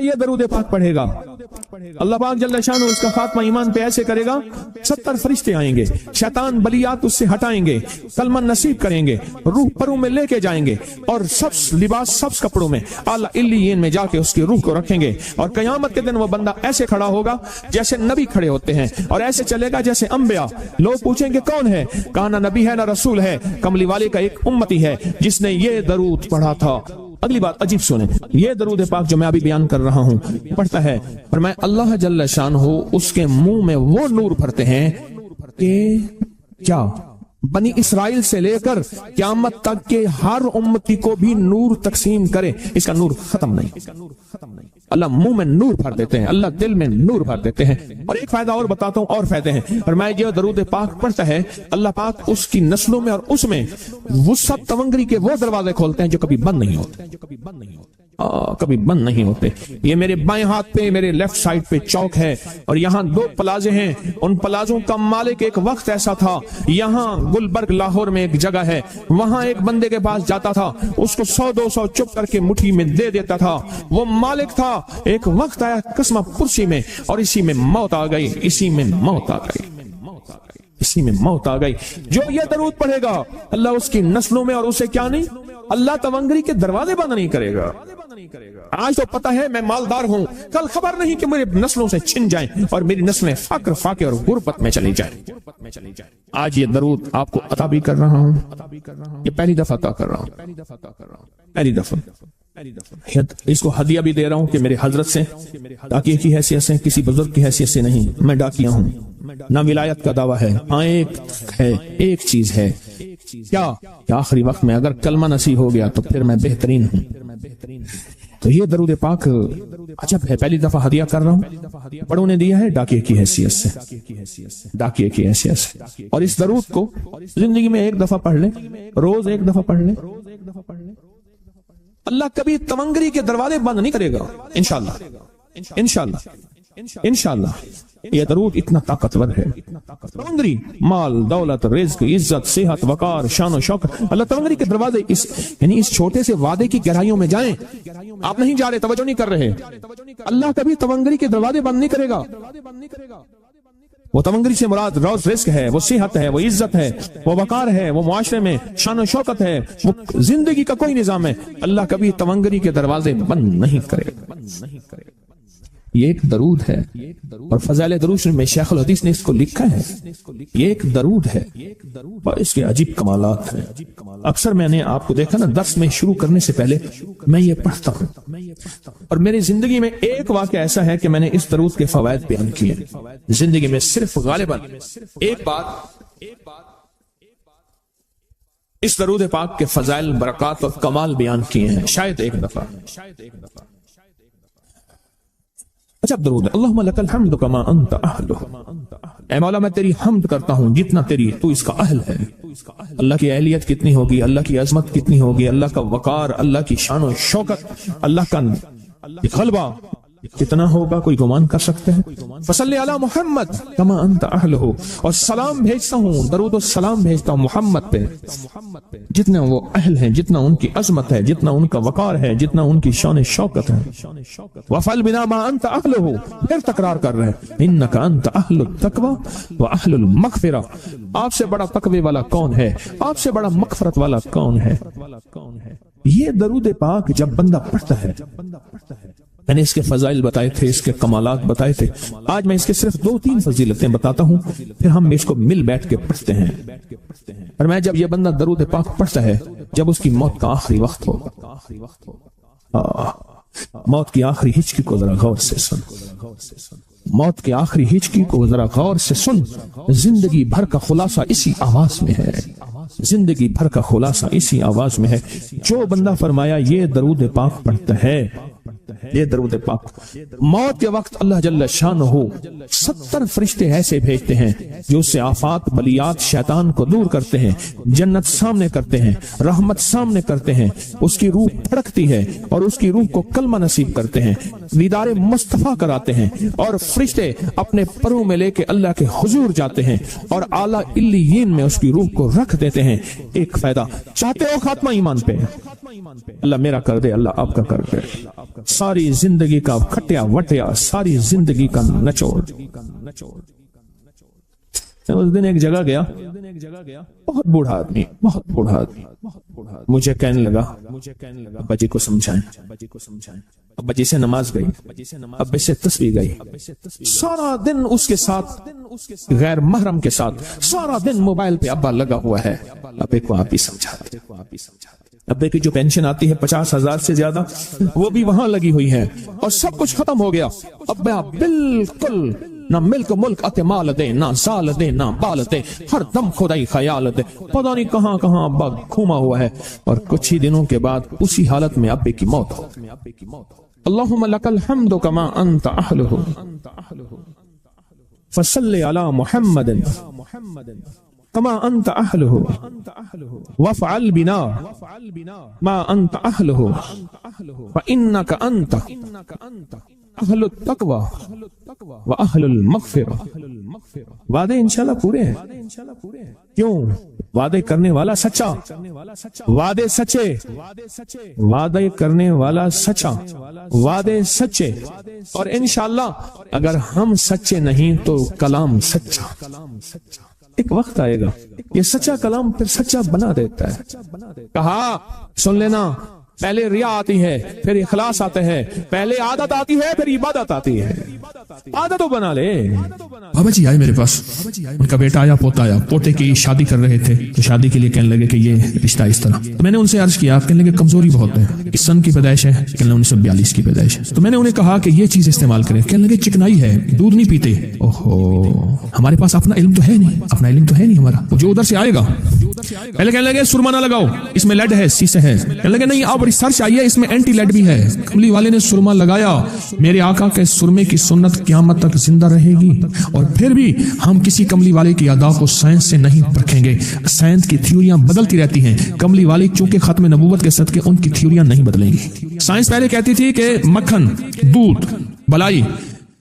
یہ درود پاک پڑھے گا اللہ پاک جل شانہ اس کا خاتمہ ایمان پہ ایسے کرے گا 70 فرشتے آئیں گے، شیطان بلیات اس سے ہٹائیں گے، کلمہ نصیب کریں گے، روح پروں میں لے کے جائیں گے اور سبز لباس سبز کپڑوں میں اعلیٰ علیین میں جا کے اس کی روح کو رکھیں گے، اور قیامت کے دن وہ بندہ ایسے کھڑا ہوگا جیسے نبی کھڑے ہوتے ہیں، اور ایسے چلے گا جیسے انبیاء۔ لوگ پوچھیں گے کون ہے؟ کہا نہ نبی ہے نہ رسول ہے، کملی والے کا ایک امتی ہے جس نے یہ درود پڑھا تھا۔ اگلی بات عجیب سنیں، یہ درود پاک جو میں ابھی بیان کر رہا ہوں پڑھتا ہے، فرمایا اللہ جل شانہ اس کے منہ میں وہ نور بھرتے ہیں کہ کیا بنی اسرائیل سے لے کر قیامت تک کے ہر امتی کو بھی نور تقسیم کرے، اس کا نور ختم نہیں۔ اللہ منہ میں نور بھر دیتے ہیں، اللہ دل میں نور بھر دیتے ہیں۔ اور ایک فائدہ اور بتاتا ہوں، اور فائدے ہیں۔ فرمایا جو درود پاک پڑھتا ہے اللہ پاک اس کی نسلوں میں اور اس میں وسعت تونگری کے وہ دروازے کھولتے ہیں جو کبھی بند نہیں ہوتے، کبھی بند نہیں ہوتے۔ یہ میرے بائیں ہاتھ پہ، میرے لیفٹ سائڈ پہ چوک ہے، اور یہاں 2 پلازے ہیں۔ ان پلازوں کا مالک ایک وقت ایسا تھا، یہاں گلبرگ لاہور میں ایک جگہ ہے، وہاں ایک بندے کے پاس جاتا تھا، اس کو 100-200 چپ کر کے مٹھی میں دے دیتا تھا، وہ مالک تھا۔ ایک وقت آیا قسمہ پرسی میں، اور اسی میں موت آ گئی، اسی میں موت آ گئی، اسی میں موت آ گئی۔ جو یہ درود پڑھے گا اللہ اس کی نسلوں میں اور اسے کیا نہیں، اللہ تونگری کے دروازے بند نہیں کرے گا۔ آج تو پتہ ہے میں مالدار ہوں، کل خبر نہیں کہ میرے نسلوں سے چھن جائیں اور میری نسلیں فقر فاقے اور غربت میں چلی جائیں۔ آج یہ درود آپ کو عطا بھی کر رہا ہوں، یہ پہلی دفعہ عطا کر رہا ہوں، پہلی دفعہ اس کو ہدیہ بھی دے رہا ہوں کہ میرے حضرت سے، ڈاکیے کی حیثیت سے، کسی بزرگ کی حیثیت سے نہیں، میں ڈاکیہ ہوں، نہ ولایت کا دعویٰ ہے، ہاں ایک چیز ہے، کیا کہ آخری وقت میں اگر کلمہ نصیب ہو گیا تو پھر میں بہترین ہوں۔ تو یہ درود پاک عجب ہے، پہلی دفعہ ہدیہ کر رہا ہوں، بڑوں نے دیا ہے ڈاکیے کی حیثیت سے، ڈاکیے کی حیثیت سے۔ اور اس درود کو زندگی میں ایک دفعہ پڑھ لیں، روز ایک دفعہ پڑھ لیں، اللہ کبھی تونگری کے دروازے بند نہیں کرے گا، انشاءاللہ انشاءاللہ انشاءاللہ۔ یہ درود اتنا طاقتور ہے، تونگری مال دولت رزق عزت صحت وقار شان و شوکت، اللہ تونگری کے دروازے یعنی اس چھوٹے سے وعدے کی گہرائیوں میں جائیں، آپ نہیں جا رہے، توجہ نہیں کر رہے، اللہ کبھی تونگری کے دروازے بند نہیں کرے گا۔ وہ تونگری سے مراد روز رزق ہے، وہ صحت ہے، وہ عزت ہے، وہ وقار ہے، وہ معاشرے میں شان و شوکت ہے، وہ زندگی کا کوئی نظام ہے، اللہ کبھی تونگری کے دروازے بند نہیں کرے گا۔ یہ ایک درود ہے، اور فضائل درود میں شیخ الحدیث نے اس کو لکھا ہے، یہ ایک درود ہے اور اس کے عجیب کمالات ہیں۔ اکثر میں نے آپ کو دیکھا نا، درس میں شروع کرنے سے پہلے میں یہ پڑھتا ہوں، اور میری زندگی میں ایک واقعہ ایسا ہے کہ میں نے اس درود کے فوائد بیان کیے زندگی میں، صرف غالباً ایک بات اس درود پاک کے فضائل برکات اور کمال بیان کیے ہیں، شاید ایک دفعہ۔ اچھا درود ہے، اللہم لک الحمد کما انت اہلہ، اے مولا میں تیری حمد کرتا ہوں جتنا تو اس کا اہل ہے۔ اللہ کی اہلیت کتنی ہوگی، اللہ کی عظمت کتنی ہوگی، اللہ کا وقار، اللہ کی شان و شوکت، اللہ کا غلبہ کتنا ہوگا، کوئی گمان کر سکتے ہیں؟ فصلی علی محمد کما انت اہلہ، اور سلام بھیجتا ہوں، درود و سلام بھیجتا ہوں محمد پہ جتنا وہ اہل ہیں، جتنا ان کی عظمت ہے، جتنا ان کا وقار ہے، جتنا ان کی شان شوکت ہے۔ وفعل بنا ما انت اہلہ، پھر تکرار کر رہے ہیں، انک انت اہل التقوی واہل المغفرہ، آپ سے بڑا تقوی والا کون ہے، آپ سے بڑا مغفرت والا کون ہے۔ یہ درود پاک جب بندہ پڑھتا ہے، میں نے اس کے فضائل بتائے تھے، اس کے کمالات بتائے تھے، آج میں اس کے صرف 2-3 فضیلتیں بتاتا ہوں، پھر ہم اس کو مل بیٹھ کے پڑھتے ہیں۔ اور میں جب یہ بندہ درود پاک پڑھتا ہے، جب اس کی موت کا آخری وقت ہو، موت کی آخری ہچکی کو ذرا غور سے سن، موت کی آخری ہچکی کو ذرا غور سے سن، زندگی بھر کا خلاصہ اسی آواز میں ہے، زندگی بھر کا خلاصہ اسی آواز میں ہے۔ جو بندہ فرمایا یہ درود پاک پڑھتا ہے، یہ درود پاک، موت کے وقت اللہ جل شانہ 70 فرشتے ایسے بھیجتے ہیں جو اس سے آفات بلیات شیطان کو دور کرتے ہیں، جنت سامنے کرتے ہیں، رحمت سامنے کرتے ہیں، اس کی روح پھڑکتی ہے اور اس کی روح کو کلمہ نصیب کرتے ہیں، دیدار مصطفیٰ کراتے ہیں، اور فرشتے اپنے پروں میں لے کے اللہ کے حضور جاتے ہیں اور اعلیٰ علیین میں اس کی روح کو رکھ دیتے ہیں۔ ایک فائدہ چاہتے ہو خاتمہ ایمان پہ، اللہ میرا کر دے، اللہ آپ کا کر دے، ساری زندگی کا کھٹیا وٹیا، ساری زندگی کا نچوڑ۔ اس دن ایک جگہ گیا، بہت بوڑھا آدمی، بہت بوڑھا آدمی، مجھے کہنے لگا ابا جی کو سمجھائیں۔ ابا جی سے نماز گئی، ابے سے تسبیح گئی، سارا دن اس کے ساتھ غیر محرم کے ساتھ سارا دن موبائل پہ ابا لگا ہوا ہے۔ ابے کو آپ ہی سمجھاتے۔ ابے کی جو پینشن آتی ہے 50,000 سے زیادہ، وہ بھی وہاں لگی ہوئی ہے، اور سب کچھ ختم ہو گیا۔ ابا بالکل نہ ملک ملک آتے مال دے، نہ زال دے، نہ بال دے، ہر دم خدائی خیال دے۔ پتہ نہیں کہاں کہاں ابا گھوما ہوا ہے، اور کچھ ہی دنوں کے بعد اسی حالت میں ابے کی موت ہو۔ اللہم لک الحمد کما انت اہلہ فصلی علی محمد کما انت اہلہ وافعل بنا ما انت اہلہ فانک انت اہل التقوی واہل المغفرہ۔ وعدے انشاءاللہ پورے ہیں۔ کیوں؟ وعدے کرنے والا سچا، وعدے سچے، وعدے کرنے والا سچا، وعدے سچے، اور انشاءاللہ اگر ہم سچے نہیں تو کلام سچا۔ ایک وقت آئے گا یہ سچا کلام پھر سچا بنا دیتا ہے۔ کہا سن لینا، پہلے ریا آتی ہے، پھر اخلاص آتا ہے، پہلے عادت آتی ہے، پھر عبادت آتی ہے۔ عادت تو بنا لے۔ بابا جی آئے میرے پاس، ان کا بیٹا آیا، پوتا آیا، پوتے کی شادی کر رہے تھے، تو شادی کے لیے کہنے لگے کہ یہ رشتہ اس طرح۔ تو میں نے ان سے عرض کیا، کہنے لگے کمزوری بہت ہے، اس سن کی پیدائش ہے، کہنے لگے 1942 کی پیدائش ہے۔ تو میں نے انہیں کہا کہ یہ چیز استعمال کریں، کہنے لگے چکنائی ہے، دودھ نہیں پیتے۔ اوہو، ہمارے پاس اپنا علم تو ہے نہیں، اپنا علم تو ہے نہیں ہمارا، جو ادھر سے آئے گا۔ پہلے کہنے لگے سرما نہ لگاؤ، اس میں لیڈ ہے، سیسے ہے۔ کہنے لگے نہیں، اب ریسرچ آئی ہے، اس میں اینٹی لیڈ بھی ہے۔ کملی والے نے سرما لگایا، میرے آقا کے سرمے کی سنت قیامت تک زندہ رہے گی، اور پھر بھی ہم کسی کملی والے کی ادا کو سائنس سے نہیں پرکھیں گے۔ سائنس کی تھیوریاں بدلتی رہتی ہیں، کملی والے چونکہ ختم نبوت کے صدقے ان کی تھیوریاں نہیں بدلیں گی۔ سائنس پہلے کہتی تھی کہ مکھن، دودھ، بلائی،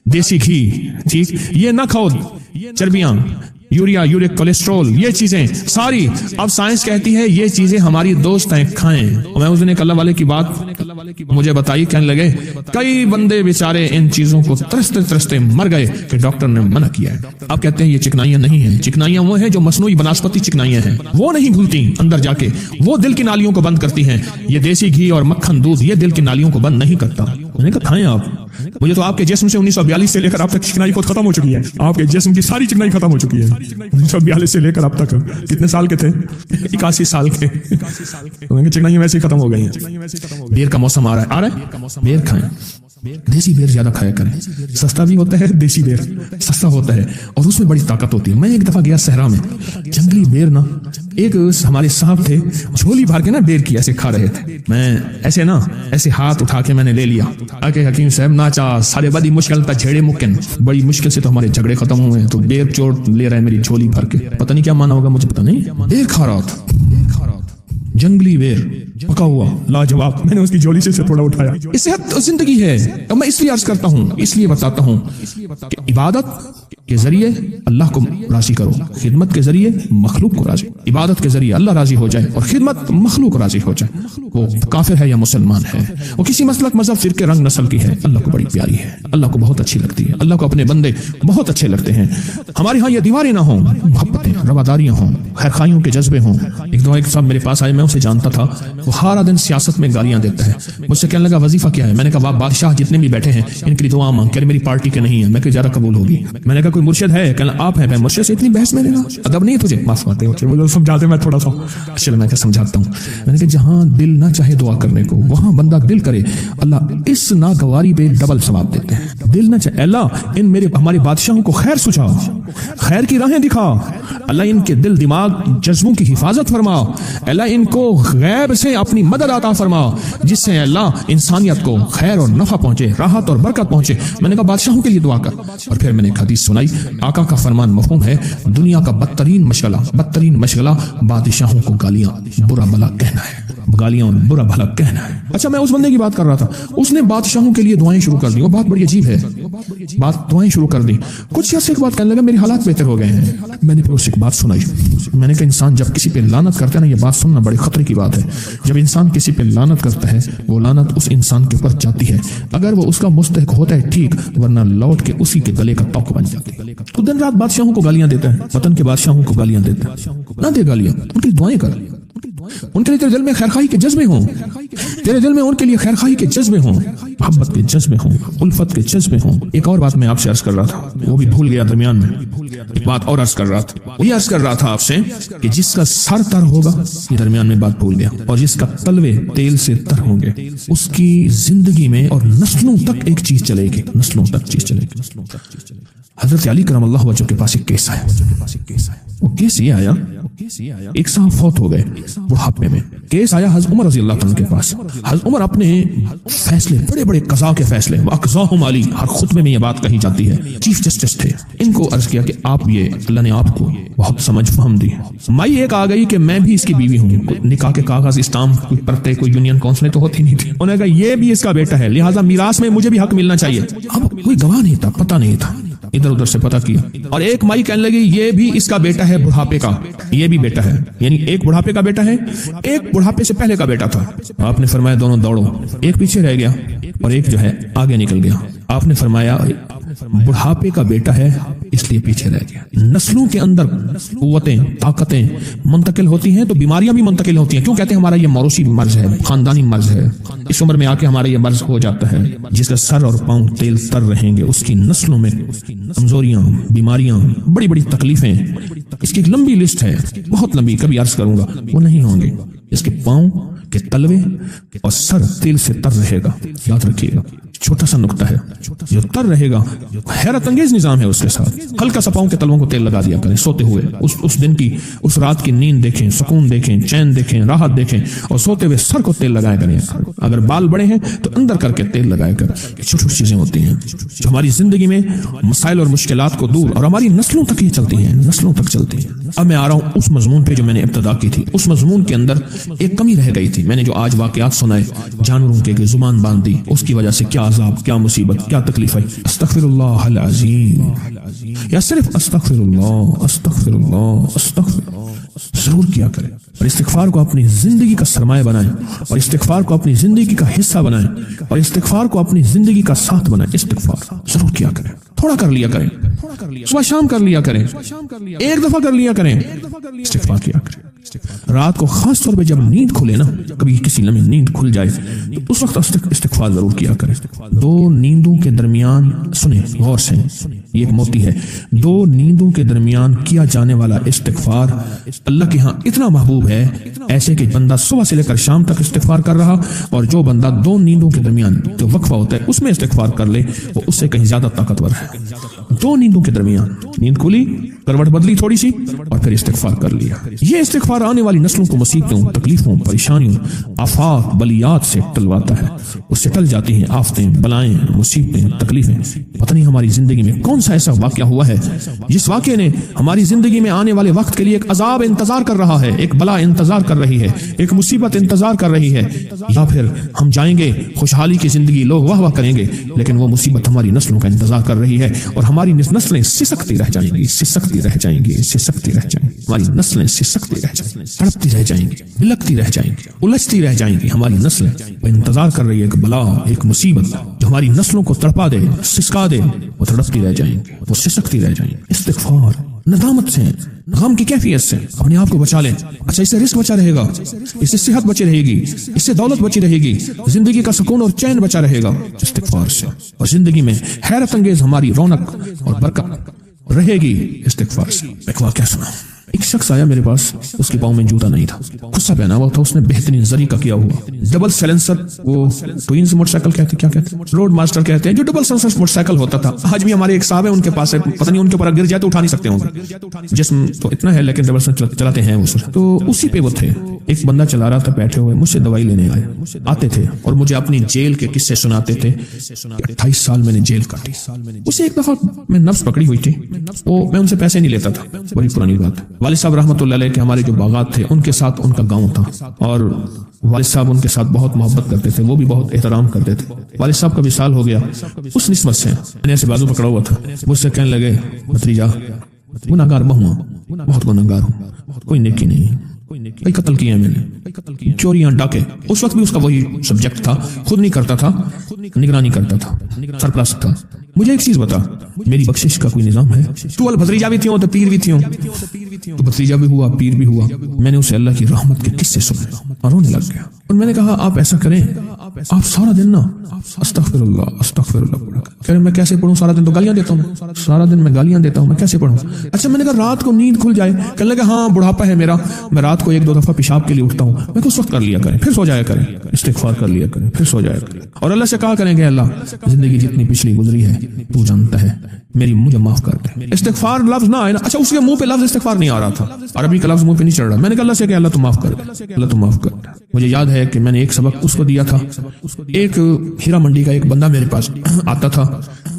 دیسی گھی، ٹھیک، یہ نہ کھاؤ، چربیاں، یوریا، یورک کولیسٹرول، یہ چیزیں ساری، اب سائنس کہتی ہے یہ چیزیں ہماری دوست ہیں، کھائیں۔ میں اس دن ایک اللہ والے کی بات مجھے بتائی، کہنے لگے کئی بندے بیچارے ان چیزوں کو ترستے ترستے مر گئے کہ ڈاکٹر نے منع کیا ہے۔ اب کہتے ہیں یہ چکنائیاں نہیں ہیں، چکنائیاں وہ ہیں جو مصنوعی بناسپتی چکنائیاں ہیں، وہ نہیں بھولتی اندر جا کے، وہ دل کی نالیوں کو بند کرتی ہیں۔ یہ دیسی گھی اور مکھن، دودھ، یہ دل کی نالیوں کو بند نہیں کرتا۔ میں نے کہا کھائیں آپ۔ مجھے تو آپ کے جسم سے 1942 سے لے کر اب تک چکنائی خود ختم ہو چکی ہے، آپ کے جسم کی ساری چکنائی ختم ہو چکی ہے۔ 1942 سے لے کر اب تک کتنے سال کے تھے؟ 81 سال کے۔ چکنائی ویسے ہی ختم ہو گئی ہیں۔ بیر کا موسم آ رہا ہے، بیر کھائیں، دیسی بیر زیادہ کھایا کریں، سستا بھی ہوتا ہے، دیسی بیر سستا ہوتا ہے اور اس میں بڑی طاقت ہوتی ہے۔ میں ایک دفعہ گیا صحرا میں، جنگلی بیر نا، ایک ہمارے صاحب تھے، جھولی بھر کے نا بیر کی ایسے کھا رہے تھے۔ میں ایسے نا ایسے ہاتھ اٹھا کے میں نے لے لیا، آکے حکیم صاحب ناچا سارے بڑی مشکل تا جھیڑے مکن، بڑی مشکل سے تو ہمارے جھگڑے ختم ہوئے ہیں، تو بیر چوٹ لے رہا ہے میری جھولی بھر کے، پتہ نہیں کیا مانا ہوگا مجھے پتہ نہیں، بیر کھا رہا تھا، جنگلی بیر پکا ہوا لاجواب۔ میں نے اس کی جھولی سے تھوڑا اٹھایا۔ اس صحت زندگی ہے، اور میں اس لیے عرض کرتا ہوں، اس لیے بتاتا ہوں کہ عبادت کے ذریعے اللہ کو راضی کرو، خدمت کے ذریعے مخلوق کو راضی، عبادت کے ذریعے اللہ راضی ہو جائے اور خدمت مخلوق راضی ہو جائے۔ وہ کافر ہے یا مسلمان ہے، وہ کسی مسلک مذہب فرقے رنگ نسل کی ہے، اللہ کو بڑی پیاری ہے، اللہ کو بہت اچھی لگتی ہے، اللہ کو اپنے بندے بہت اچھے لگتے ہیں۔ ہمارے ہاں یہ دیواریں نہ ہوں، محبتیں، رواداریاں ہوں، خیرخائیوں کے جذبے ہوں۔ ایک دو ایک صاحب میرے پاس آئے، میں اسے جانتا تھا، وہ سارا دن سیاست میں گالیاں دیتا ہے۔ مجھ سے کہنے لگا وظیفہ کیا ہے؟ میں نے کہا بادشاہ جتنے بھی بیٹھے ہیں ان کی دعا مانگ، کہ میری پارٹی کے نہیں ہے، میں کہ زیادہ قبول ہوگی۔ میں نے کہا کوئی مرشد ہے؟ کہنا آپ ہیں۔ میں مرشد سے اتنی بحث میں لینا ادب نہیں ہے تجھے؟ معاف کرتے ہو، سمجھاتے میں تھوڑا سا، چلو میں سمجھاتا ہوں۔ میں نے کہا جہاں دل نہ چاہے دعا کرنے کو، وہاں بندہ دل کرے، اللہ اس ناگواری پہ ڈبل ثواب دیتے ہیں۔ دل نہ چاہے، اللہ ان میرے ہمارے بادشاہوں کو خیر سجھا، خیر کی راہیں دکھا، اللہ ان کے دل دماغ جذبوں کی حفاظت فرما، اللہ ان کو غیب سے اپنی مدد عطا فرما، جس سے اللہ انسانیت کو خیر اور نفع پہنچے، راحت اور برکت پہنچے۔ میں نے کہا بادشاہوں کے لیے دعا کر، اور پھر میں نے ایک حدیث سنائی، آقا کا فرمان مفہوم ہے، دنیا کا بدترین مشغلہ بادشاہوں کو گالیاں برا بلا کہنا ہے، گالیاں اور برا بھلا کہنا ہے۔ اچھا میں اس بندے کی بات کر رہا تھا، اس نے بادشاہوں کے لیے دعائیں شروع کر دی، وہ بات بڑی عجیب ہے، دعائیں شروع کر دی۔ کچھ عرصے کے بعد کہنے لگا میرے حالات بہتر ہو گئے ہیں۔ میں نے پھر اسے ایک بات سنائی، میں نے کہا انسان جب کسی پہ لعنت کرتا ہے نا، یہ بات سننا بڑی خطرے کی بات ہے، جب انسان کسی پہ لعنت کرتا ہے وہ لعنت اس انسان کے اوپر جاتی ہے، اگر وہ اس کا مستحق ہوتا ہے ٹھیک، ورنہ لوٹ کے اسی کے گلے کا توق بن جاتی ہے۔ تو دن رات بادشاہوں کو گالیاں دیتا ہے، وطن کے بادشاہوں کو گالیاں دیتا ہے، نہ دے گالیاں، ان کی دعائیں کر، ان کے لیے تیرے دل میں خیرخواہی کے جذبے ہوں، تیرے دل میں ان کے لیے خیرخواہی کے جذبے ہوں، محبت کے جذبے ہوں، الفت کے جذبے ہوں۔ ایک اور بات میں آپ سے عرض کر رہا تھا، وہ بھی بھول گیا درمیان میں، ایک بات اور عرض کر رہا تھا، وہ یہ عرض کر رہا تھا آپ سے کہ جس کا سر تر ہوگا، یہ درمیان میں بات بھول گیا، اور جس کا تلوے تیل سے تر ہوں گے، اس کی زندگی میں اور نسلوں تک ایک چیز چلے گی، نسلوں تک چیز چلے گی۔ حضرت علی کرم اللہ وجہ کے پاس ایک کیس آیا، وہ کیس یہ آیا، ایک صاحب فوت ہو گئے بڑھاپے میں، کیس آیا حضرت عمر رضی اللہ عنہ کے پاس۔ حضرت عمر اپنے فیصلے، بڑے بڑے قضاء کے فیصلے، وَأَقْضَاهُمْ عَلِي، ہر خطبے میں یہ بات کہی جاتی ہے، چیف جسٹس تھے، ان کو عرض کیا کہ آپ یہ، اللہ نے آپ کو بہت سمجھ فہم دی۔ مائی ایک آ گئی کہ میں بھی اس کی بیوی ہوں، نکاح کے کاغذ اسٹامپ کوئی پرتے کوئی یونین کونسلیں تو ہوتی نہیں تھی، انہوں نے کہا یہ بھی اس کا بیٹا ہے، لہٰذا میراث میں مجھے بھی حق ملنا چاہیے۔ اب کوئی گواہ نہیں تھا، پتہ نہیں تھا، ادھر ادھر سے پتہ کیا، اور ایک مائی کہنے لگی یہ بھی اس کا بیٹا ہے بڑھاپے کا، یہ بھی بیٹا ہے، یعنی ایک بڑھاپے کا بیٹا ہے، ایک بڑھاپے سے پہلے کا بیٹا تھا۔ آپ نے فرمایا دونوں دوڑو، ایک پیچھے رہ گیا اور ایک جو ہے آگے نکل گیا۔ آپ نے فرمایا بڑھاپے کا بیٹا ہے اس لیے پیچھے رہ گیا۔ نسلوں کے اندر قوتیں، طاقتیں منتقل ہوتی ہیں تو بیماریاں بھی منتقل ہوتی ہیں، کیوں کہتے ہیں ہمارا یہ موروثی مرض ہے، خاندانی مرض ہے، اس عمر میں آ کے ہمارا یہ مرض ہو جاتا ہے۔ جس کا سر اور پاؤں تیل تر رہیں گے اس کی نسلوں میں کمزوریاں، بیماریاں، بڑی بڑی تکلیفیں، اس کی ایک لمبی لسٹ ہے، بہت لمبی، کبھی عرض کروں گا، وہ نہیں ہوں گے۔ اس کے پاؤں کے تلوے اور سر تیل سے تر رہے گا، یاد رکھیے گا، چھوٹا سا نقطہ ہے، جو تر رہے گا، حیرت انگیز نظام ہے اس کے ساتھ۔ ہلکا سا پاؤں کے تلووں کو تیل لگا دیا کریں سوتے ہوئے، اس دن کی، اس رات کی نیند دیکھیں، سکون دیکھیں، چین دیکھیں، راحت دیکھیں، اور سوتے ہوئے سر کو تیل لگایا کریں۔ اگر بال بڑے ہیں تو اندر کر کے تیل لگایا کریں۔ چھوٹی چھوٹی چیزیں ہوتی ہیں جو ہماری زندگی میں مسائل اور مشکلات کو دور، اور ہماری نسلوں تک یہ چلتی ہیں، نسلوں تک چلتی ہیں۔ اب میں آ رہا ہوں اس مضمون پہ جو میں نے ابتدا کی تھی۔ اس مضمون کے اندر ایک کمی رہ گئی تھی، میں نے جو آج واقعات سنائے، جانوروں کے زبان باندھ دی، اس کی وجہ سے کیا عذاب، کیا مصیبت، کیا تکلیف ہے۔ استغفر اللہ العظیم، یا صرف استغفر اللہ، استغفر اللہ، استغفر اللہ ضرور کیا کریں، اور استغفار کو اپنی زندگی کا سرمایہ بنائیں، اور استغفار کو اپنی زندگی کا حصہ بنائیں، اور استغفار کو اپنی زندگی کا ساتھ بنائیں۔ استغفار ضرور کیا کریں، تھوڑا کر لیا کریں، صبح شام کر لیا کریں، ایک دفعہ کر لیا کریں، استغفار کیا کریں۔ رات کو خاص طور پہ جب نیند کھلے نا، کبھی کسی لمحے نیند کھل جائے تو اس وقت استغفار ضرور کیا کریں۔ دو نیندوں کے درمیان، سنیں غور سے، یہ ایک موتی ہے، دو نیندوں کے درمیان کیا جانے والا استغفار اللہ کے ہاں اتنا محبوب ہے، ایسے کہ بندہ صبح سے لے کر شام تک استغفار کر رہا، اور جو بندہ دو نیندوں کے درمیان جو وقفہ ہوتا ہے اس میں استغفار کر لے، وہ اس سے کہیں زیادہ طاقتور ہے۔ دو نیندوں کے درمیان نیند کھلی، کروٹ بدلی تھوڑی سی، اور پھر استغفار کر لیا۔ یہ استغفار آنے والی نسلوں کو مصیبتوں، تکلیفوں، پریشانیوں، آفات، بلیات سے ٹلواتا ہے، اس سے ٹل جاتی ہیں آفتیں، بلائیں، مصیبتیں، تکلیفیں۔ پتہ نہیں ہماری زندگی میں کون سا ایسا واقعہ ہوا ہے جس واقعے نے ہماری زندگی میں آنے والے وقت کے لیے ایک عذاب انتظار کر رہا ہے، ایک بلا انتظار کر رہی ہے، ایک مصیبت انتظار کر رہی ہے، یا پھر ہم جائیں گے خوشحالی کی زندگی، لوگ واہ واہ کریں گے، لیکن وہ مصیبت ہماری نسلوں کا انتظار کر رہی ہے، اور ہماری نسلیں سسکتی رہ جائیں گی، سسکتی رہ جائیں گی، سسکتی رہ جائیں گی، ہماری نسلیں سسکتی رہ جائیں گی، تڑپتی رہ جائیں گی، بلکتی رہ جائیں گی، الجھتی رہ جائیں گی۔ ہماری نسلیں انتظار کر رہی ہے ایک بلا، ایک مصیبت جو ہماری نسلوں کو تڑپا دے، سسکا دے، وہ تڑپتی رہ جائیں گی، وہ سسکتی رہ جائیں گی۔ استغفار ندامت سے، غم کی کیفیت سے اپنے آپ کو بچا لیں۔ اچھا، اس سے رزق بچا رہے گا، اس سے صحت بچی رہے گی، اس سے دولت بچی رہے گی، زندگی کا سکون اور چین بچا رہے گا استغفار سے، اور زندگی میں حیرت انگیز ہماری رونق اور برکت رہے گی استغفار سے۔ ایک واقعہ سنا، ایک شخص آیا میرے پاس، اس کے پاؤں میں جوتا نہیں تھا، غصہ پہنا ہوا تھا، اس نے بہترین زری کا کیا ہوا ڈبل سیلنسر، وہ ٹوئنز موٹر سائیکل کہتے ہیں، کیا کہتے ہیں، روڈ ماسٹر کہتے ہیں، جو ڈبل سیلنسر موٹر سائیکل ہوتا تھا۔ آج بھی ہمارے ایک صاحب ہیں، ان کے پاس ہے، پتہ نہیں ان کے اوپر گر جائے تو اٹھا نہیں سکتے ہوں گے، جسم تو اتنا ہے لیکن ڈبل سیلنسر چلاتے ہیں وہ، تو اسی پہ وہ تھے۔ ایک بندہ چلا رہا تھا بیٹھے ہوئے، مجھ سے دوائی لینے آتے تھے اور مجھے اپنی جیل کے قصے سناتے تھے، 28 سال میں نے جیل کاٹی۔ اسے ایک دفعہ میں نفس پکڑی ہوئی تھی، میں ان سے پیسے نہیں لیتا تھا، بڑی پرانی بات ہے۔ والد صاحب رحمۃ اللہ علیہ کے ہمارے جو باغات تھے ان کے ساتھ ان کا گاؤں تھا، اور والد صاحب ان کے ساتھ بہت محبت کرتے تھے، وہ بھی بہت احترام کرتے تھے۔ والد صاحب کا وصال ہو گیا، اس نسبت سے میں نے ایسے بازو پکڑا ہوا تھا، مجھ سے کہنے لگے بھتیجا گناہگار میں ہوں، بہت گناہگار ہوں، کوئی نیکی نہیں، کئی قتل کیے ہیں میں نے، چوریاں ڈاکے۔ اس وقت بھی اس کا وہی سبجیکٹ تھا، خود نہیں کرتا تھا، نگرانی کرتا تھا، سرپرست تھا۔ مجھے ایک چیز بتا، میری بخشش کا کوئی نظام ہے؟ تو بھتیجا بھی تھی تو پیر بھی تھی، تو بھتیجا بھی ہوا، پیر بھی ہوا۔ میں نے اسے اللہ کی رحمت کے قصے سنے اور رونے لگ گیا، اور میں نے کہا آپ ایسا کریں، آپ سارا دن نا استغفر اللہ پڑھا۔ کہہ رہے میں کیسے پڑھوں، سارا دن تو گالیاں دیتا ہوں، سارا دن میں گالیاں دیتا ہوں، میں کیسے پڑھوں؟ اچھا میں نے کہا رات کو نیند کھل جائے، کہنے لگا ہاں بڑھاپا ہے میرا، میں رات کو 1-2 دفعہ پیشاب کے لیے اٹھتا ہوں، میں اس وقت کر لیا کریں، پھر سو جایا کریں، استغفار کر لیا کریں، پھر سو جایا کریں، اور اللہ سے کہا کریں کہ اللہ زندگی جتنی پچھلی گزری ہے تو جانتا ہے، مجھے معاف کر دے۔ استغفار لفظ نہ آئے نا، اچھا اس کے منہ پہ لفظ استغفار نہیں آ رہا تھا، عربی کا لفظ منہ پہ نہیں چڑھ رہا، میں نے کہا اللہ سے کہ اللہ تو معاف کر دے، اللہ تو معاف کر دے۔ مجھے یاد ہے کہ میں نے ایک سبق اس کو دیا تھا، ایک ہیرا منڈی کا ایک بندہ میرے پاس آتا تھا،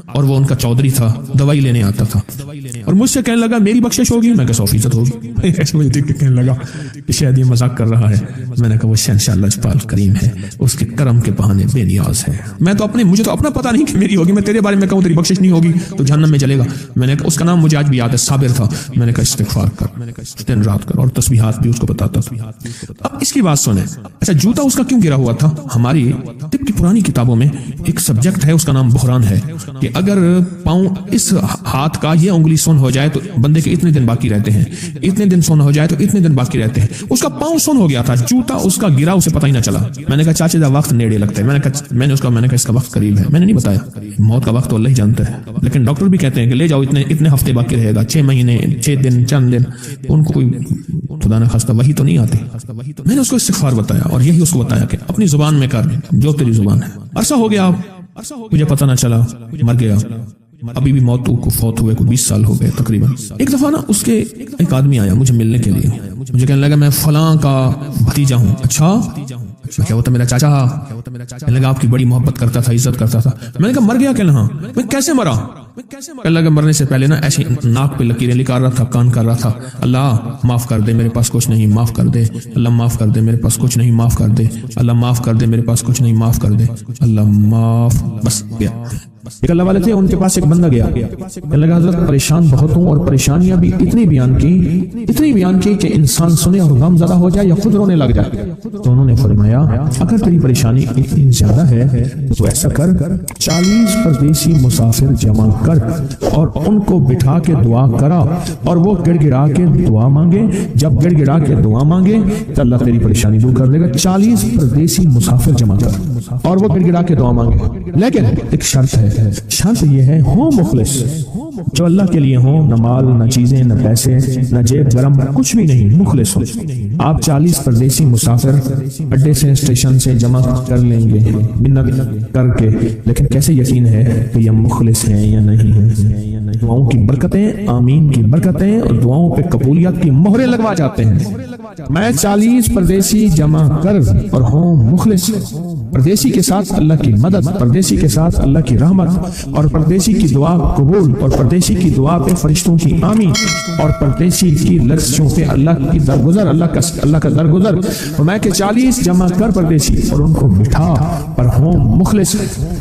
اور وہ ان کا چودھری تھا، دوائی لینے آتا تھا، اور مجھ سے کہنے لگا میری بخشش ہوگی، میں کہا 100% ہوگی۔ ایسے مجھے دیکھ کے کہنے لگا کہ شاید یہ مذاق کر رہا ہے، میں نے کہا وہ شہنشاہ اللہ جبال کریم ہے، اس کے کرم کے بہانے بے نیاز ہے، مجھے تو اپنا پتہ نہیں کہ میری ہوگی، میں تیرے بارے میں کہوں تیری بخشش نہیں ہوگی تو جہنم میں چلے گا۔ میں نے کہا اس کا نام مجھے آج بھی یاد ہے، صابر تھا، میں نے کہا استغفار کر، دن رات کر، اور تسبیحات بھی اس کو بتاتا تھا۔ اب اس کی بات سنیں، اچھا جوتا اس کا کیوں گرا ہوا تھا؟ ہماری طب کی پرانی کتابوں میں ایک سبجیکٹ ہے، اس کا نام بحران ہے، کہ اگر پاؤں اس ہاتھ کا یہ انگلی سن ہو جائے تو بندے کے اتنے دن باقی رہتے ہیں، اتنے دن سن ہو جائے تو اتنے دن باقی رہتے ہیں۔ اس کا پاؤں سن ہو گیا تھا، جوتا اس کا گرا، اسے پتہ ہی نہ چلا۔ میں نے کہا چاچے دا وقت نیڑے لگتا ہے، میں نے کہا اس کا وقت قریب ہے، میں نے نہیں بتایا، موت کا وقت تو اللہ ہی جانتا ہے، لیکن ڈاکٹر بھی کہتے ہیں کہ لے جاؤ، اتنے ہفتے باقی رہے گا، 6 مہینے 6 دن چند دن، ان کو کوئی خدا نہ خواستہ وہی تو نہیں آتی۔ میں نے اس کو استغفار بتایا، اور یہی اس کو بتایا کہ اپنی زبان میں کر جو تیری زبان ہے۔ عرصہ ہو گیا، مجھے پتہ نہ چلا، مر گیا، ابھی بھی موت کو فوت ہوئے کو 20 سال ہو گئے تقریباً۔ ایک دفعہ نا اس کے ایک آدمی آیا مجھے ملنے کے لیے، مجھے کہنے لگا میں فلاں کا بھتیجا ہوں۔ اچھا کیا ہوتا میرا چاچا؟ کہنے لگا آپ کی بڑی محبت کرتا تھا، عزت کرتا تھا۔ میں نے کہا مر گیا کہنا؟ میں کیسے مرا؟ کہنے لگا مرنے سے پہلے نا ایسی ناک پہ لکیریں لکھا رہا تھا، کان کر رہا تھا، اللہ معاف کر دے میرے پاس کچھ نہیں، معاف کر دے اللہ، معاف کر دے میرے پاس کچھ نہیں، معاف کر دے اللہ، معاف کر دے میرے پاس کچھ نہیں، معاف کر دے اللہ، معاف۔ بس گیا۔ ایک اللہ والے تھے، ان کے پاس ایک بندہ گیا، کہنے لگا حضرت پریشان بہت ہوں، اور پریشانیاں بھی اتنی بیان کی کہ انسان سنے اور غم زدہ ہو جائے یا خود رونے لگ جائے۔ تو انہوں نے فرمایا اگر تیری پریشانی اتنی زیادہ ہے تو ایسا کر، 40 پردیسی مسافر جمع کر اور ان کو بٹھا کے دعا کرا، اور وہ گڑ گڑا کے دعا مانگے، جب گڑ گڑا کے دعا مانگے تو اللہ تیری پریشانی دور کر دے گا۔ 40 پردیسی مسافر جمع کر اور وہ گڑ گڑا کے دعا مانگے، لیکن ایک شرط ہے، شرط یہ ہے ہو مخلص، جو اللہ کے لیے ہو، نہ مال نہ چیزیں نہ پیسے نہ جیب گرم، کچھ بھی نہیں، مخلص ہو۔ آپ 40 پردیسی مسافر اڈے سے اسٹیشن سے جمع کر لیں گے منت کر کے، لیکن کیسے یقین ہے کہ یہ مخلص ہیں یا نہیں ہیں؟ دعاؤں کی برکتیں، آمین کی برکتیں اور دعاؤں پہ قبولیت کی مہریں لگوا جاتے ہیں۔ میں 40 پردیسی جمع کر اور ہوں مخلص، پردیسی کے ساتھ اللہ کی مدد، پردیسی کے ساتھ اللہ کی رحمت، اور پردیسی کی دعا قبول، اور پردیسی کی دعا پہ فرشتوں کی آمین، اور پردیسی کی لفظوں پہ اللہ کی درگزر، اللہ کا درگزر۔ اور میں کہ 40 جمع کر پردیسی اور ان کو بٹھا پر ہوں مخلص۔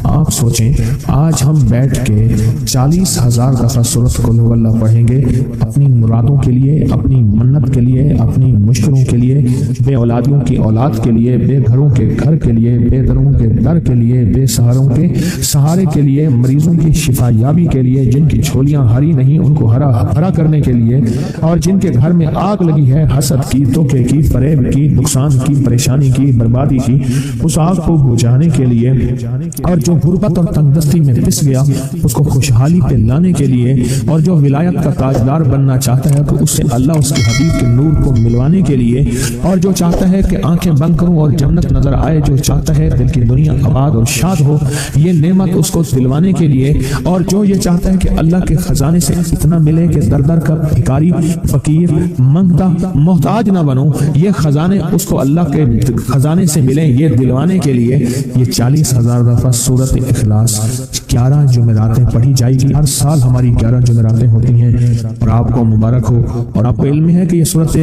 آپ سوچیں آج ہم بیٹھ کے 40,000 دفعہ سورۃ قل هو اللہ پڑھیں گے اپنی مرادوں کے لیے، اپنی منت کے لیے، اپنی مشکلوں کے لیے، بے اولادیوں کی اولاد کے لیے، بے گھروں کے گھر کے لیے، بے دروں کے در کے لیے، بے سہاروں کے سہارے کے لیے، مریضوں کی شفا یابی کے لیے، جن کی جھولیاں ہری نہیں ان کو ہرا کرنے کے لیے، اور جن کے گھر میں آگ لگی ہے حسد کی، دھوکے کی، فریب کی، نقصان کی، پریشانی کی، بربادی کی، اس آگ کو بجھانے کے لیے، اور جو غربت اور تنگدستی میں پس گیا اس کو خوشحالی پہ لانے کے لیے، اور جو ولایت کا تاجدار بننا چاہتا ہے تو اس سے اللہ اس کے حبیب کے نور کو ملوانے کے لیے، اور جو چاہتا ہے کہ آنکھیں بند کروں اور جنت نظر آئے، جو چاہتا ہے دل کی دنیا آباد اور شاد ہو، یہ نعمت اس کو دلوانے کے لیے، اور جو یہ چاہتا ہے کہ اللہ کے خزانے سے اتنا ملے کہ در در کا بھکاری، فقیر، منگتا، محتاج نہ بنو، یہ خزانے اس کو اللہ کے خزانے سے ملیں، یہ دلوانے کے لیے یہ 40,000 دفعہ سورۃ اخلاص 11 جمعراتیں پڑھی جائے گی۔ ہر سال ہماری 11 جمعراتیں ہوتی ہیں، اور آپ کو مبارک ہو۔ اور آپ کو علم ہے کہ یہ سورۃ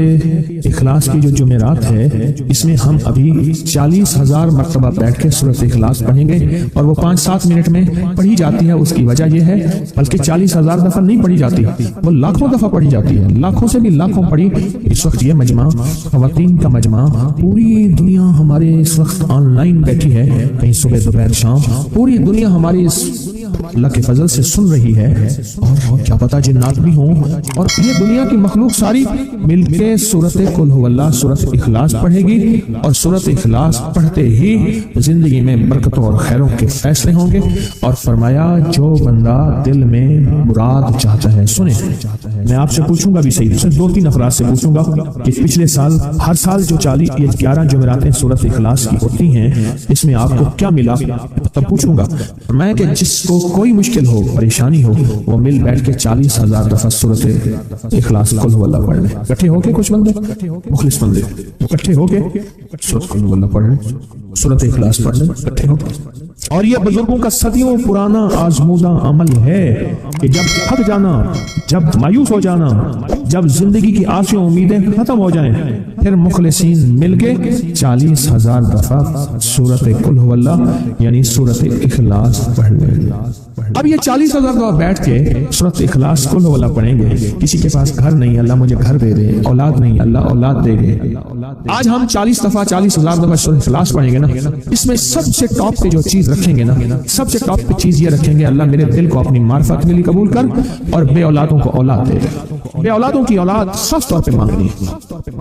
اخلاص کی جو جمعرات ہے، اس میں ہم ابھی 40,000 مرتبہ بیٹھ کے سورۃ اخلاص پڑھیں گے، اور وہ 5-7 منٹ میں پڑھی جاتی ہے۔ اس کی وجہ یہ ہے، بلکہ 40,000 دفعہ نہیں پڑھی جاتی، وہ لاکھوں دفعہ پڑھی جاتی ہے، لاکھوں سے بھی لاکھوں پڑھی۔ اس وقت یہ مجمع، خواتین کا مجمع، پوری دنیا ہمارے اس وقت آن لائن بیٹھی ہے، کہیں صبح دوپہر شام، پوری دنیا ہماری اس اللہ کے فضل سے سن رہی ہے، اور کیا پتہ جنات بھی ہوں، اور یہ دنیا کی مخلوق ساری مل کے سورۃ قل هو اللہ، سورۃ اخلاص پڑھے گی، اور سورۃ اخلاص پڑھتے ہی زندگی میں برکتوں اور خیروں کے فیصلے ہوں گے۔ اور فرمایا جو بندہ دل میں مراد چاہتا ہے، سنیں میں آپ سے پوچھوں گا بھی صحیح، صرف 2-3 افراد سے پوچھوں گا کہ پچھلے سال ہر سال جو 11 جمعراتیں سورۃ اخلاص کی ہوتی ہیں، اس میں آپ کو کیا ملا؟ تب پوچھوں گا میں کہ جس کو کوئی مشکل ہو، پریشانی ہو، وہ مل بیٹھ کے 40,000 دفعہ سورۃ اخلاص قل هو اللہ پڑھ لیں، اکٹھے ہو کے، کچھ بندے مخلص بندے اکٹھے ہو کے سورۃ قل هو اللہ پڑھ لیں، سورۃ اخلاص پڑھ لیں اکٹھے ہو کے۔ اور یہ بزرگوں کا صدیوں پرانا آزمودہ عمل ہے کہ جب تھک جانا، جب مایوس ہو جانا، جب زندگی کی آسیں امیدیں ختم ہو جائیں، پھر مخلصین مل کے 40,000 دفعہ سورۃ قل هو اللہ یعنی سورۃ اخلاص پڑھ لیں۔ اب یہ 40,000 دفعہ بیٹھ کے سورۃ اخلاص قل هو اللہ پڑھیں گے۔ کسی کے پاس گھر نہیں، اللہ مجھے گھر دے دے، اولاد نہیں، اللہ اولاد دے دے۔ آج ہم 40,000 دفعہ سورۃ اخلاص پڑھیں گے نا، اس میں سب سے ٹاپ پہ جو چیز رکھیں گے نا، سب سے ٹاپ پہ چیز یہ رکھیں گے، اللہ میرے دل کو اپنی معرفت کے لیے قبول کر، اور بے اولادوں کو اولاد دے دے۔ بے اولادوں کی اولاد خاص طور پہ مانگنی ہے،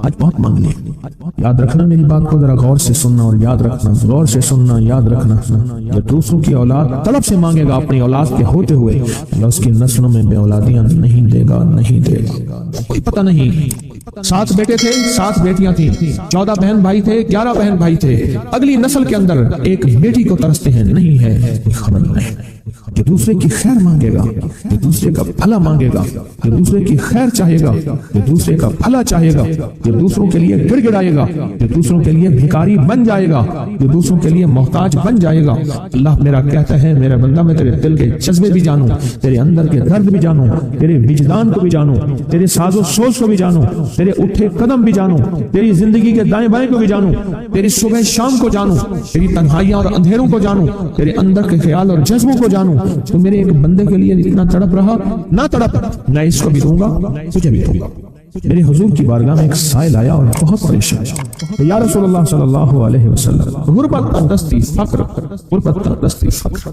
آج بہت مانگنی ہے۔ یاد رکھنا میری بات کو ذرا غور سے سننا، اور یاد رکھنا، غور سے سننا، یاد رکھنا، جب دوسروں کی اولاد طلب سے مانگے گا اپنی اولاد کے ہوتے ہوئے، اللہ اس کی نسلوں میں بے اولادیاں نہیں دے گا، نہیں دے گا۔ کوئی پتہ نہیں، 7 بیٹے تھے، 7 بیٹیاں تھیں، 14 بہن بھائی تھے، 11 بہن بھائی تھے، اگلی نسل کے اندر ایک بیٹی کو ترستے ہیں، نہیں ہے، کوئی خبر نہیں۔ جو دوسرے کی خیر مانگے گا، جو دوسرے کا بھلا مانگے گا، جو دوسرے کی خیر چاہے گا، جو دوسرے کا بھلا چاہے گا، جو دوسروں کے لیے گڑ گڑائے گا، جو دوسروں کے لیے بھکاری بن جائے گا، جو دوسروں کے لیے محتاج بن جائے گا، اللہ میرا کہتا ہے میرا بندہ میں تیرے دل کے جذبے بھی جانوں، تیرے اندر کے درد بھی جانوں، تیرے وجدان کو بھی جانوں، تیرے ساز و سوچ کو بھی جانوں، تیرے اٹھے قدم بھی جانوں، تیری زندگی کے دائیں بائیں کو بھی جانوں، تیری صبح شام کو جانوں، تیری تنہائیاں اور اندھیروں کو جانوں، تیرے اندر کے خیال اور جذبوں کو جانوں۔ تو میرے ایک بندے کے لیے اتنا تڑپ رہا، نہ تڑپ، میں اس کو بھی دوں گا، تجھے بھی دوں گا۔ میرے حضور کی بارگاہ میں ایک سائل آیا اور بہت پریشان، یا رسول اللہ صلی اللہ علیہ وسلم، غربت، دستی فقر، غربت، دستی فقر،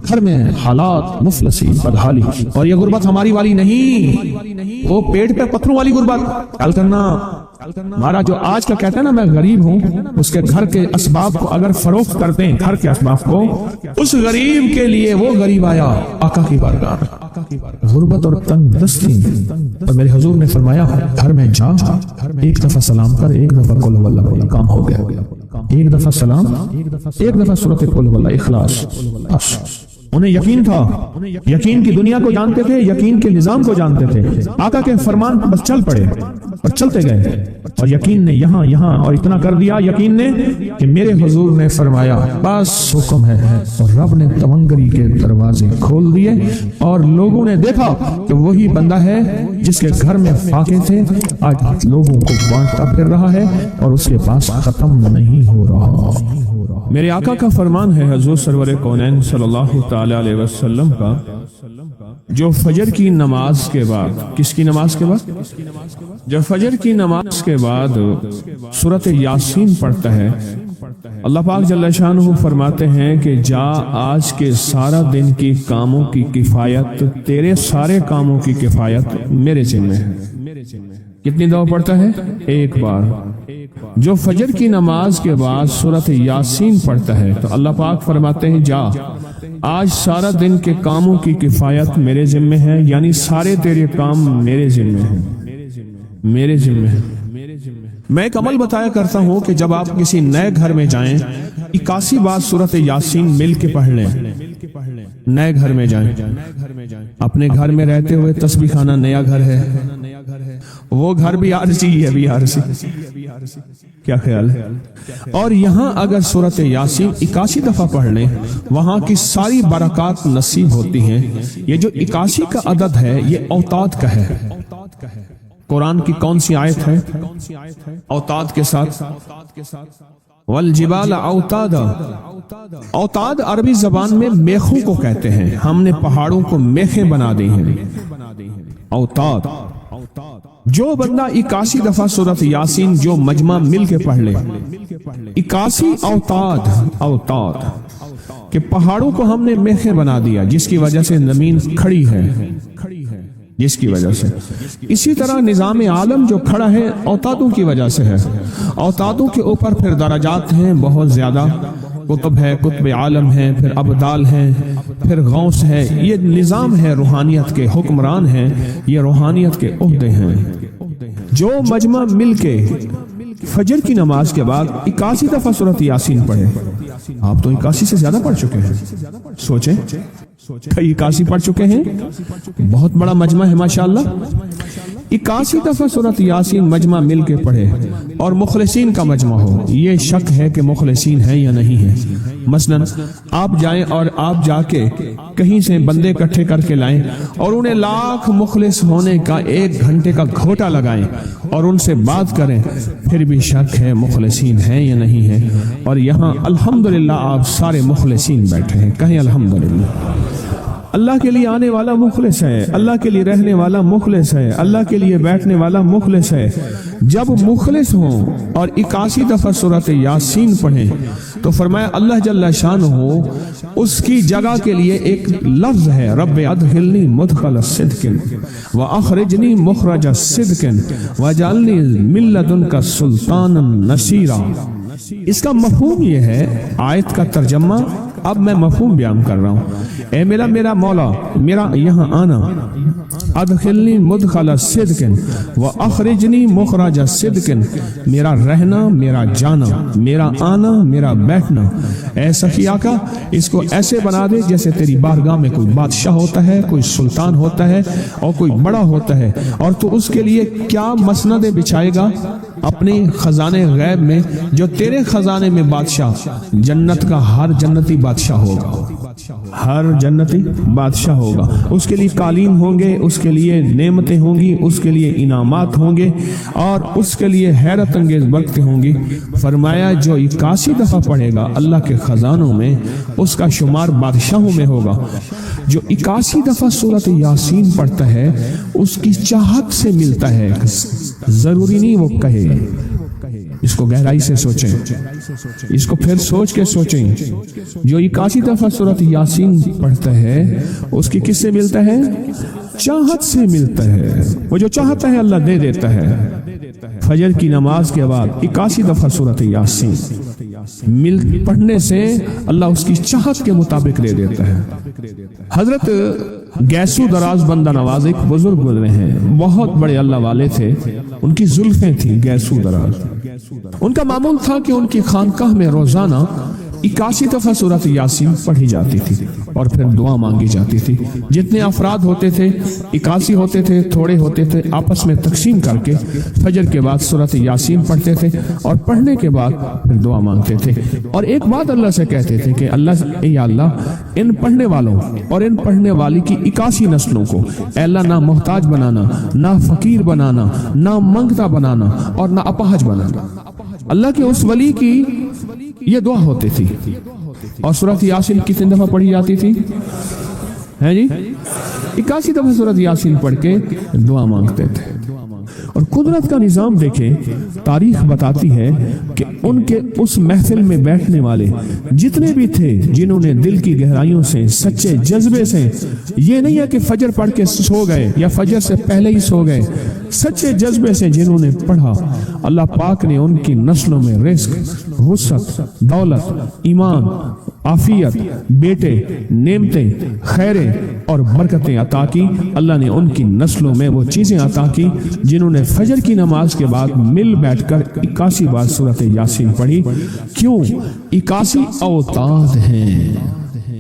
گھر میں حالات مفلسی، بدحالی، اور یہ غربت ہماری والی نہیں، وہ پیٹ پہ پتھروں والی غربت۔ خیال کرنا، ہمارا جو آج کا کہتا ہے نا میں غریب ہوں، اس کے گھر کے اسباب کو اگر فروخت کرتے ہیں، گھر کے اسباب کو، اس غریب کے لیے وہ غریب آیا آقا کی بارگاہ میں، غربت اور تنگ دستی، اور میرے حضور نے فرمایا گھر میں جا، ایک دفعہ سلام کر، ایک دفعہ قل هو اللہ بولا، کام ہو گیا۔ ایک دفعہ سلام، ایک دفعہ سورۃ قل هو اللہ اخلاص، بس۔ انہیں یقین تھا، یقین کی دنیا کو جانتے تھے، یقین کے نظام کو جانتے تھے، آقا کے فرمان بس چل پڑے اور چلتے گئے، اور یقین نے یہاں اور اتنا کر دیا، یقین نے کہ میرے حضور نے فرمایا بس حکم ہے، اور رب نے تونگری کے دروازے کھول دیے، اور لوگوں نے دیکھا کہ وہی بندہ ہے جس کے گھر میں فاقے تھے، آج لوگوں کو بانٹتا پھر رہا ہے، اور اس کے پاس ختم نہیں ہو رہا۔ میرے آقا کا فرمان ہے حضور سرور کونین صلی اللہ تعالی علیہ وسلم کا، جو فجر کی نماز کے بعد، کس کی نماز کے بعد؟ جو فجر کی نماز کے بعد سورۃ یاسین پڑھتا ہے، اللہ پاک جل شانہ فرماتے ہیں کہ جا آج کے سارا دن کی کاموں کی کفایت، تیرے سارے کاموں کی کفایت میرے ذمہ ہے۔ کتنی دفعہ پڑھتا ہے؟ ایک بار۔ جو فجر کی نماز کے بعد سورۃ یاسین پڑھتا ہے تو اللہ پاک فرماتے ہیں جا آج سارا دن کے کاموں کی کفایت میرے ذمہ ہے، یعنی سارے تیرے کام میرے ذمہ ہیں، میرے ذمہ ہیں۔ میں ایک عمل بتایا کرتا ہوں کہ جب آپ کسی نئے گھر میں جائیں 81 بار سورۃ یاسین مل کے پڑھ لیں. نئے گھر میں جائیں، اپنے گھر میں رہتے ہوئے تسبیح خانہ نیا گھر ہے، وہ گھر بھی عارضی ہے، بھی عارضی، کیا خیال ہے؟ اور یہاں اگر سورۃ یاسین 81 دفعہ پڑھ لیں، وہاں کی ساری برکات نصیب ہوتی ہیں. یہ جو 81 کا عدد ہے یہ اوتاد کا ہے. قرآن کی کون سی آیت ہے اوتاد کے ساتھ؟ والجبال اوتادا. اوتاد عربی زبان میں میخوں کو کہتے ہیں. ہم نے پہاڑوں کو میخیں بنا دی ہیں. اوتاد. جو بندہ 81 دفعہ سورۃ یاسین جو مجمع مل کے پڑھ لے، 81 اوتاد کہ پہاڑوں کو ہم نے میخیں بنا دیا، جس کی وجہ سے زمین کھڑی ہے، جس کی وجہ سے. اسی طرح نظام عالم جو کھڑا ہے اوتادوں کی وجہ سے ہے. اوتادوں کے اوپر پھر درجات ہیں بہت زیادہ، کتب ہے، کتب عالم ہے، پھر ابدال ہیں، پھر غوث ہے. یہ نظام ہے، روحانیت کے حکمران ہیں، یہ روحانیت کے عہدے ہیں. جو مجمع مل کے فجر کی نماز کے بعد 81 دفعہ سورۃ یاسین پڑھے. آپ تو 81 سے زیادہ پڑھ چکے ہیں، سوچیں 81 پڑھ چکے ہیں. بہت بڑا مجمع ہے ماشاءاللہ. 81 دفعہ سورۃ یاسین مجمع مل کے پڑھے اور مخلصین کا مجمع ہو. یہ شک ہے کہ مخلصین ہیں یا نہیں ہیں. مثلا آپ جائیں اور آپ جا کے کہیں سے بندے اکٹھے کر کے لائیں اور انہیں لاکھ مخلص ہونے کا 1 گھنٹے کا گھوٹا لگائیں اور ان سے بات کریں، پھر بھی شک ہے مخلصین ہیں یا نہیں ہیں. اور یہاں الحمدللہ آپ سارے مخلصین بیٹھے ہیں. کہیں الحمدللہ. اللہ کے لیے آنے والا مخلص ہے، اللہ کے لیے رہنے والا مخلص ہے، اللہ کے لیے بیٹھنے والا مخلص ہے. جب مخلص ہوں اور 81 دفعہ سورۃ یاسین پڑھیں تو فرمایا اللہ جل شانہ اس کی جگہ کے لیے ایک لفظ ہے، رب ادخلنی مدخل صدق واخرجنی مخرج صدق واجعلنی من لدنک سلطانا نصیرا. اس کا مفہوم یہ ہے، آیت کا ترجمہ اب میں مفہوم بیان کر رہا ہوں. اے میرا مولا، میرا یہاں آنا، ادخلنی مدخل صدق واخرجنی مخرج صدق، میرا رہنا، میرا جانا، میرا آنا، میرا بیٹھنا، اے سخی آقا اس کو ایسے بنا دے جیسے تیری بارگاہ میں کوئی بادشاہ ہوتا ہے، کوئی سلطان ہوتا ہے اور کوئی بڑا ہوتا ہے، اور تو اس کے لیے کیا مسندیں بچھائے گا اپنے خزانے غیب میں، جو تیرے خزانے میں بادشاہ جنت کا ہر جنتی بادشاہ ہوگا، ہر جنتی بادشاہ ہوگا. اس کے لیے قالین ہوں گے، اس کے لیے نعمتیں ہوں گی، اس کے لیے انعامات ہوں گے اور اس کے لیے حیرت انگیز برکتیں ہوں گی. فرمایا جو 81 دفعہ پڑھے گا اللہ کے خزانوں میں، اس کا شمار بادشاہوں میں ہوگا. جو 81 دفعہ سورۃ یاسین پڑھتا ہے اس کی چاہت سے ملتا ہے. ضروری نہیں وہ کہے. اس کو گہرائی سے سوچیں، اس کو پھر سوچ کے سوچیں. جو 81 دفعہ سورۃ یاسین پڑھتا ہے اس کی کس سے ملتا ہے؟ چاہت سے ملتا ہے. وہ جو چاہتا ہے اللہ دے دیتا ہے. فجر کی نماز کے بعد 81 دفعہ سورۃ یاسین پڑھنے سے اللہ اس کی چاہت کے مطابق دے دیتا ہے. حضرت گیسو دراز بندہ نواز ایک بزرگ گزرے ہیں، بہت بڑے اللہ والے تھے. ان کی زلفیں تھیں گیسو دراز. ان کا معمول تھا کہ ان کی خانقاہ میں روزانہ 81 دفعہ سورۃ یاسین پڑھی جاتی تھی اور پھر دعا مانگی جاتی تھی. جتنے افراد ہوتے تھے 81 ہوتے تھے، تھوڑے ہوتے تھے، آپس میں تقسیم کر کے فجر کے بعد سورۃ یاسین پڑھتے تھے اور پڑھنے کے بعد پھر دعا مانگتے تھے. اور ایک بات اللہ سے کہتے تھے کہ یا اللہ ان پڑھنے والوں اور ان پڑھنے والی کی 81 نسلوں کو اے اللہ نہ محتاج بنانا، نہ فقیر بنانا، نہ منگتا بنانا اور نہ اپاہج بنانا. اللہ کے اس ولی کی یہ دعا ہوتی تھی. اور سورۃ یاسین کتنے دفعہ پڑھی جاتی تھی؟ ہے جی 81 دفعہ سورۃ یاسین پڑھ کے دعا مانگتے تھے. اور قدرت کا نظام دیکھیں، تاریخ بتاتی ہے کہ ان کے اس محفل میں بیٹھنے والے جتنے بھی تھے، جنہوں نے دل کی گہرائیوں سے، سچے جذبے سے، یہ نہیں ہے کہ فجر پڑھ کے سو گئے یا فجر سے پہلے ہی سو گئے، سچے جذبے سے جنہوں نے پڑھا، اللہ پاک نے ان کی نسلوں میں رزق، وسعت، دولت، ایمان، عافیت، بیٹے، نعمتیں، خیریں اور برکتیں عطا کی۔ اللہ نے ان کی نسلوں میں وہ چیزیں عطا کی جنہوں نے فجر کی نماز کے بعد مل بیٹھ کر 81 بار سورۃ یاسین پڑھی۔ کیوں؟ 81 اوتاد ہیں۔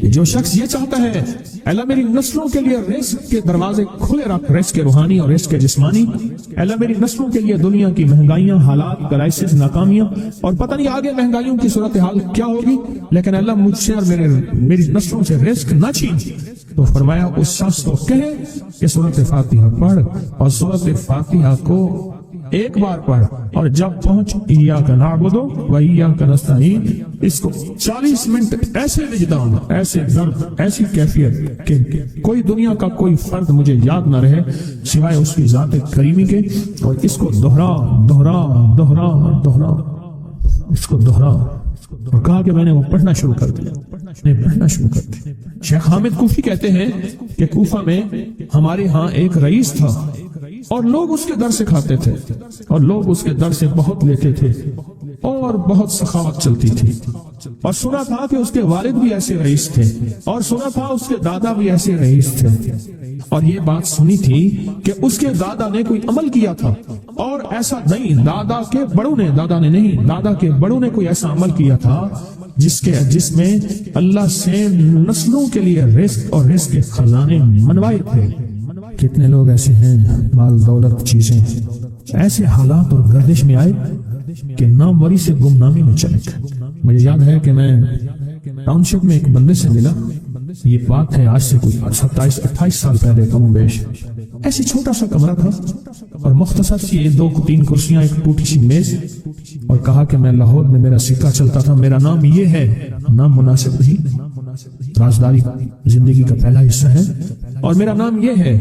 جو شخص یہ چاہتا ہے اللہ میری نسلوں کے لیے رزق کے دروازے کھلے رکھ، رزق کے روحانی اور رزق کے جسمانی، اللہ میری نسلوں کے لیے دنیا کی مہنگائیاں، حالات، کرائسس، ناکامیاں اور پتہ نہیں آگے مہنگائیوں کی صورتحال کیا ہوگی، لیکن اللہ مجھ سے اور میری نسلوں سے رزق نہ چھین، تو فرمایا اس شخص کو کہے کہ سورۃ فاتحہ پڑھ، اور سورۃ فاتحہ کو ایک بار پڑھ، اور جب پہنچ ایاک نعبد و ایاک نستعین، اس کو 40 منٹ ایسے وجدان، ایسے درد، ایسی کیفیت کہ کوئی دنیا کا کوئی فرد مجھے یاد نہ رہے سوائے اس کی ذات کریمی کے، اور اس کو دہرا دہرا دہرا دہرا، اس کو دہرا، اور کہا کہ میں نے وہ پڑھنا شروع کر دیا، پڑھنا شروع کر دیا۔ شیخ حامد کوفی کہتے ہیں کہ کوفہ میں ہمارے ہاں ایک رئیس تھا، اور لوگ اس کے در سے کھاتے تھے، اور لوگ اس کے در سے بہت لیتے تھے، اور بہت سخاوت چلتی تھی، اور سنا تھا کہ اس کے والد بھی ایسے رئیس تھے، اور سنا تھا اس کے دادا بھی ایسے رئیس تھے، اور یہ بات سنی تھی کہ اس کے دادا نے کوئی عمل کیا تھا، اور ایسا نہیں، دادا کے بڑوں نے کوئی ایسا عمل کیا تھا جس میں اللہ سے نسلوں کے لیے رزق اور رزق کے خزانے منوائے تھے۔ کتنے لوگ ایسے ہیں، مال دولت چیزیں، ایسے حالات اور گردش میں آئے کہ ناموری سے گمنامی میں چلے گئے۔ مجھے یاد ہے کہ میں ٹاؤن شپ میں ایک بندے سے ملا، یہ بات ہے آج سے کوئی 27-28 سال پہلے کم و بیش، ایسی چھوٹا سا کمرہ تھا اور مختصر سی 2-3 کرسیاں، ایک ٹوٹی سی میز، اور کہا کہ میں لاہور میں میرا سکہ چلتا تھا، میرا نام یہ ہے، نام مناسب نہیں، رازداری زندگی کا پہلا حصہ ہے، اور میرا نام یہ ہے،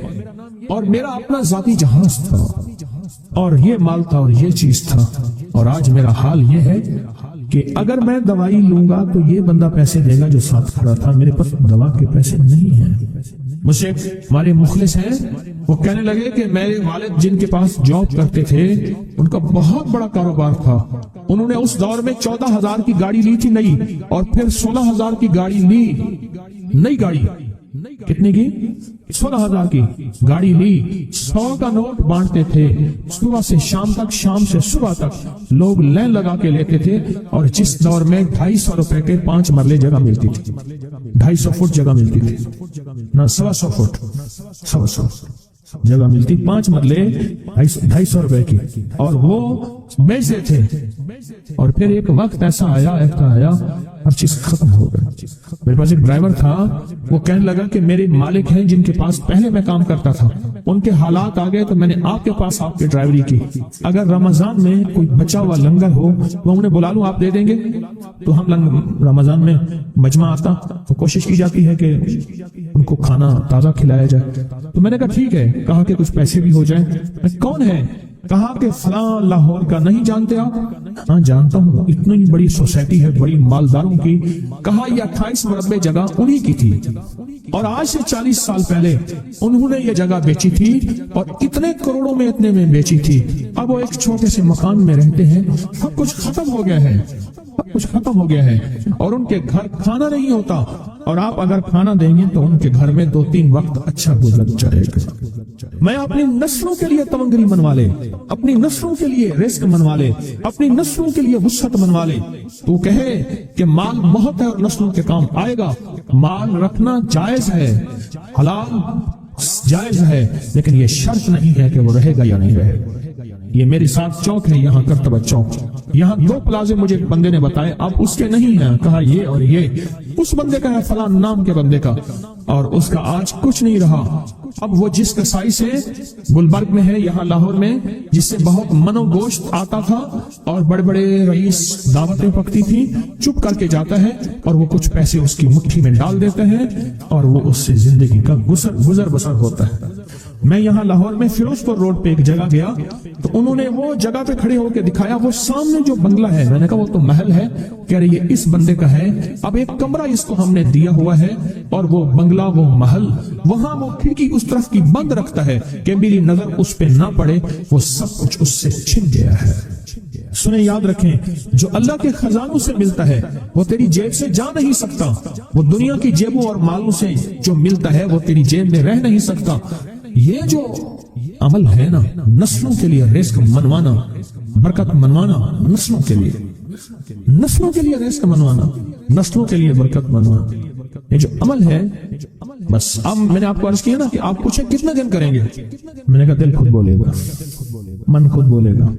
اور میرا اپنا ذاتی جہاز تھا، اور یہ مال تھا، اور یہ چیز تھا، اور آج میرا حال یہ ہے کہ اگر میں دوائی لوں گا تو یہ بندہ پیسے دے گا جو ساتھ کھڑا تھا، میرے پاس دوا کے پیسے نہیں ہیں۔ مجھ سے ہمارے مخلص ہیں، وہ کہنے لگے کہ میرے والد جن کے پاس جاب کرتے تھے ان کا بہت بڑا کاروبار تھا، انہوں نے اس دور میں 14,000 کی گاڑی لی تھی نئی، اور پھر 16,000 کی گاڑی لی، نئی گاڑی، کتنے کی؟ 16,000 کی گاڑی لی، 100 کا نوٹ بانٹتے تھے، صبح سے شام تک، شام سے صبح تک لوگ لائن لگا کے لیتے تھے، اور جس دور میں 250 روپے کے 5 مرلے جگہ ملتی تھی، 250 فٹ جگہ ملتی تھی، نہ 125 فٹ، 125 جگہ ملتی، 5 مرلے 250 روپے کی، اور وہ بیچتے تھے۔ اور پھر ایک وقت ایسا آیا ہر چیز ختم ہو گئی۔ میرے پاس ایک ڈرائیور تھا، وہ کہنے لگا کہ میرے مالک ہیں جن کے پاس پہلے میں کام کرتا تھا، ان کے حالات آ گئے تو میں نے آپ کے پاس آپ کی ڈرائیوری کی، اگر رمضان میں کوئی بچا ہوا لنگر ہو وہ انہیں بلا لوں، آپ دے دیں گے؟ تو ہم رمضان میں مجمع آتا تو کوشش کی جاتی ہے کہ ان کو کھانا تازہ کھلایا جائے، تو میں نے کہا ٹھیک ہے، کہا کہ کچھ پیسے بھی ہو جائیں۔ کون ہے؟ کہا کہ فلاں لاہور کا، نہیں جانتے آپ؟ ہاں جانتا ہوں، اتنی بڑی سوسائٹی ہے، بڑی مالداروں کی۔ کہا یہ 28 مربع جگہ انہی کی تھی، اور آج سے 40 سال پہلے انہوں نے یہ جگہ بیچی تھی، اور اتنے کروڑوں میں اتنے میں بیچی تھی۔ اب وہ ایک چھوٹے سے مکان میں رہتے ہیں، سب کچھ ختم ہو گیا ہے، سب کچھ ختم ہو گیا ہے، اور ان کے گھر کھانا نہیں ہوتا، اور آپ اگر کھانا دیں گے تو ان کے گھر میں 2-3 وقت اچھا گزر جائے گا۔ میں اپنی نسلوں کے لیے تمنگری منوا لے، اپنی نسلوں کے لیے رزق منوا لے، اپنی نسلوں کے لیے وسعت منوا لے۔ تو کہے کہ مال بہت ہے اور نسلوں کے کام آئے گا، مال رکھنا جائز ہے، حلال جائز ہے، لیکن یہ شرط نہیں ہے کہ وہ رہے گا یا نہیں رہے گا۔ یہ میرے ساتھ چوک ہے، یہاں کرتبہ چوک، یہاں 2 پلازے مجھے بندے نے بتائے، اب اس کے نہیں ہیں، کہا یہ اور یہ اس بندے کا ہے، فلاں نام کے بندے کا، اور اس کا آج کچھ نہیں رہا۔ اب وہ جس کسائی سے گلبرگ میں ہے، یہاں لاہور میں، جس سے بہت منو گوشت آتا تھا اور بڑے بڑے رئیس دعوتیں پکتی تھی، چپ کر کے جاتا ہے اور وہ کچھ پیسے اس کی مٹھی میں ڈال دیتے ہیں، اور وہ اس سے زندگی کا گزر بسر ہوتا ہے۔ میں یہاں لاہور میں فیروزپور روڈ پہ ایک جگہ گیا تو انہوں نے وہ جگہ پہ کھڑے ہو کے دکھایا، وہ سامنے جو بنگلہ ہے، میں نے کہا وہ تو محل ہے، کہہ رہے یہ اس بندے کا ہے، اب ایک کمرہ اس کو ہم نے دیا ہوا ہے اور وہ بنگلہ وہ محل وہاں وہ کھڑکی اس طرف کی بند رکھتا ہے کہ میری نظر اس پہ نہ پڑے، وہ سب کچھ اس سے چھن گیا ہے۔ سنیں، یاد رکھیں، جو اللہ کے خزانوں سے ملتا ہے وہ تیری جیب سے جا نہیں سکتا، وہ دنیا کی جیبوں اور مالوں سے جو ملتا ہے وہ تیری جیب میں رہ نہیں سکتا۔ یہ جو عمل ہے نا، نسلوں کے لیے رزق منوانا، برکت منوانا، نسلوں کے لیے رزق منوانا، نسلوں کے لیے برکت منوانا، یہ جو عمل ہے، بس اب میں نے آپ کو عرض کیا نا کہ آپ پوچھیں کتنے دن کریں گے، میں نے کہا دل خود بولے گا، من خود بولے گا،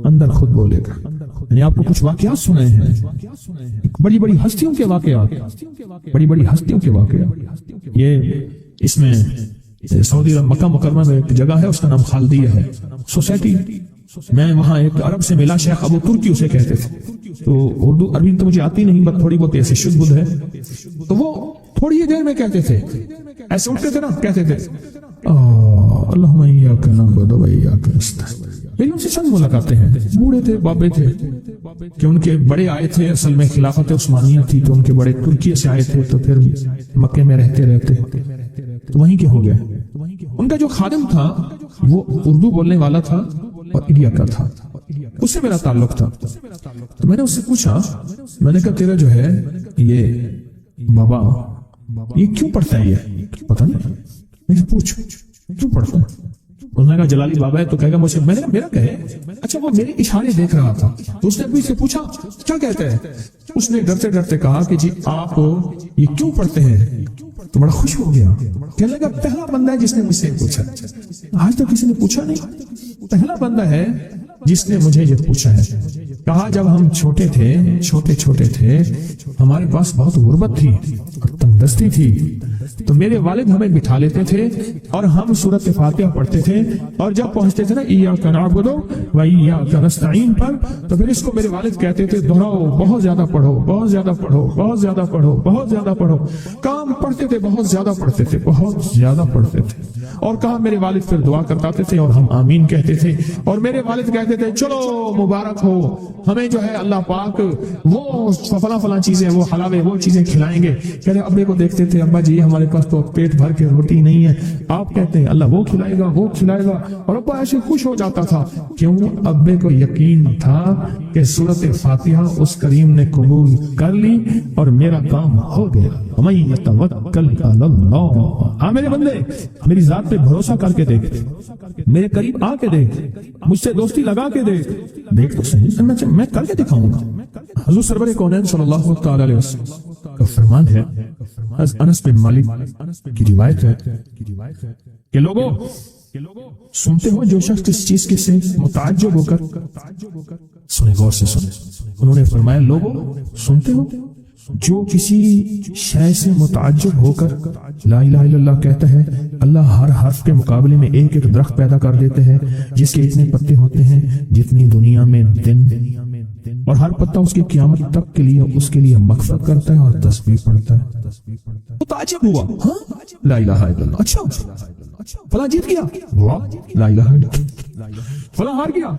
اندر خود بولے گا۔ میں نے آپ کو کچھ واقعات سنائے ہیں، بڑی بڑی ہستیوں کے واقعات، یہ اس میں سعودی عرب مکہ مکرمہ میں ایک جگہ ہے، اس کا نام خالدیہ ہے سوسائٹی، میں وہاں ایک عرب سے ملا، شیخ ابو ترکی اسے کہتے تھے، تو اردو عربی تو مجھے آتی نہیں، بس تھوڑی بہت ایسی شد بدھ ہے، تو وہ تھوڑی ہی دیر میں کہتے تھے، ایسے اٹھتے تھے نا، کہتے تھے اللہم ایاک نعبد و ایاک نستعین۔ میری ان سے چند ملاقاتیں ہیں، بوڑھے تھے، بابے تھے، کہ ان کے بڑے آئے تھے، اصل میں خلافت عثمانیہ تھی تو ان کے بڑے ترکیہ سے آئے تھے، تو پھر مکے میں رہتے تو وہیں کے ہو گئے۔ ان کا جو خادم تھا وہ اردو بولنے والا تھا اور انڈیا کا تھا، اس سے میرا تعلق تھا، تو میں نے اس سے پوچھا، میں نے کہا تیرا جو ہے یہ بابا یہ کیوں پڑھتا ہے، یہ پتہ نہیں، میں نے پوچھ کیوں پڑھتا ہے، اس نے کہا جلالی بابا ہے تو کہے گا مجھے، میں نے کہا میرا کہے، اچھا وہ میرے اشارے دیکھ رہا تھا، تو اس نے بھی سے پوچھا کیا کہتے ہیں، اس نے ڈرتے ڈرتے کہا کہ جی آپ یہ کیوں پڑھتے ہیں، تو بڑا خوش ہو گیا، کہنے لگا پہلا بندہ ہے جس نے مجھ سے پوچھا، آج تک کسی نے پوچھا نہیں، پہلا بندہ ہے جس نے مجھے یہ پوچھا ہے۔ کہا جب ہم چھوٹے تھے ہمارے پاس بہت غربت تھی اور تنگ دستی تھی، تو میرے والد ہمیں بٹھا لیتے تھے اور ہم سورۃ فاتحہ پڑھتے تھے، اور جب پہنچتے تھے نا ایاک نعبد و ایاک نستعین پر، تو پھر اس کو میرے والد کہتے تھے دہراؤ، بہت زیادہ پڑھو، بہت زیادہ پڑھو، بہت زیادہ پڑھو، بہت زیادہ پڑھو۔ کام پڑھتے تھے، بہت زیادہ پڑھتے تھے، بہت زیادہ پڑھتے تھے، اور کہا میرے والد پھر دعا کرتے تھے اور ہم آمین کہتے تھے، اور میرے والد کہتے تھے چلو مبارک ہو، ہمیں جو ہے اللہ پاک وہ فلاں چیزیں، وہ حلالے وہ چیزیں کھلائیں گے۔ کہہ رہے ابے کو دیکھتے تھے، ابا جی ہمارے پاس تو پیٹ بھر کے روٹی نہیں ہے، آپ کہتے ہیں اللہ وہ کھلائے گا، وہ کھلائے گا، اور ابا ایسے خوش ہو جاتا تھا، کیوں؟ ابے کو یقین تھا کہ سورۃ فاتحہ اس کریم نے قبول کر لی اور میرا کام ہو گیا۔ وَمَن يَتَوَكَّلْ عَلَى اللَّهِ، ہاں میرے بندے میری ذات پہ بھروسہ کر کے دیکھ، میرے قریب آ کے دیکھ، مجھ سے دوستی لگا کے دیکھ تو صحیح، میں کر کے دکھاؤں گا۔ حضور سرور کونین صلی اللہ تعالی علیہ وسلم کا فرمان ہے، انس بن مالک کی روایت ہے کہ لوگوں سنتے ہو جو شخص اس چیز کے سے متعجب ہو کر، سنیں غور سے سنیں، انہوں نے فرمایا لوگوں سنتے ہو جو کسی شے سے متعجب ہو کر لا الہ الا اللہ کہتا ہے، اللہ ہر حرف کے مقابلے میں ایک ایک درخت پیدا کر دیتے ہیں جس کے اتنے پتے ہوتے ہیں جتنی دنیا میں دن، اور ہر پتا اس کی قیامت تک کے لیے اس کے لیے مغفرت کرتا ہے اور تسبیح پڑھتا ہے۔ متعجب ہوا، ہاں لا الہ الا اللہ، اچھا فلاں جیت گیا، واہ لا الہ الا اللہ، فلاں ہار گیا،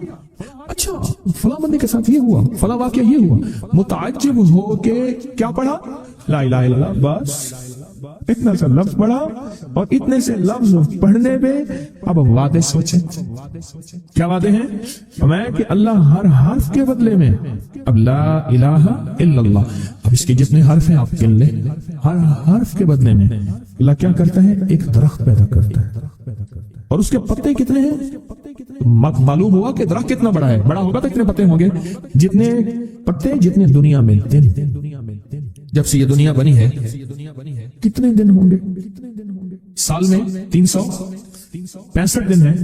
اچھا فلاں بندے کے ساتھ یہ ہوا، فلاں واقعہ یہ ہوا، متعجب ہو کے کیا پڑھا؟ لا الہ الا اللہ، بس اتنا سا لفظ پڑھا، اور اتنے سے لفظ پڑھنے پہ اب وعدے سوچیں، کیا وعدے ہیں؟ فرمایا کہ اللہ ہر حرف کے بدلے میں، اب لا الہ الا اللہ، اب اس کے جتنے حرف ہیں آپ گن لیں، ہر حرف کے بدلے میں اللہ کیا کرتا ہے؟ ایک درخت پیدا کرتا ہے، اور اس کے پتے کتنے ہیں؟ معلوم ہوا کہ درخت کتنا بڑا ہے، بڑا ہوگا تو کتنے پتے ہوں گے؟ جتنے پتے جتنے دنیا میں دن، جب سے یہ دنیا بنی ہے کتنے دن ہوں گے؟ سال میں 365 دن ہے،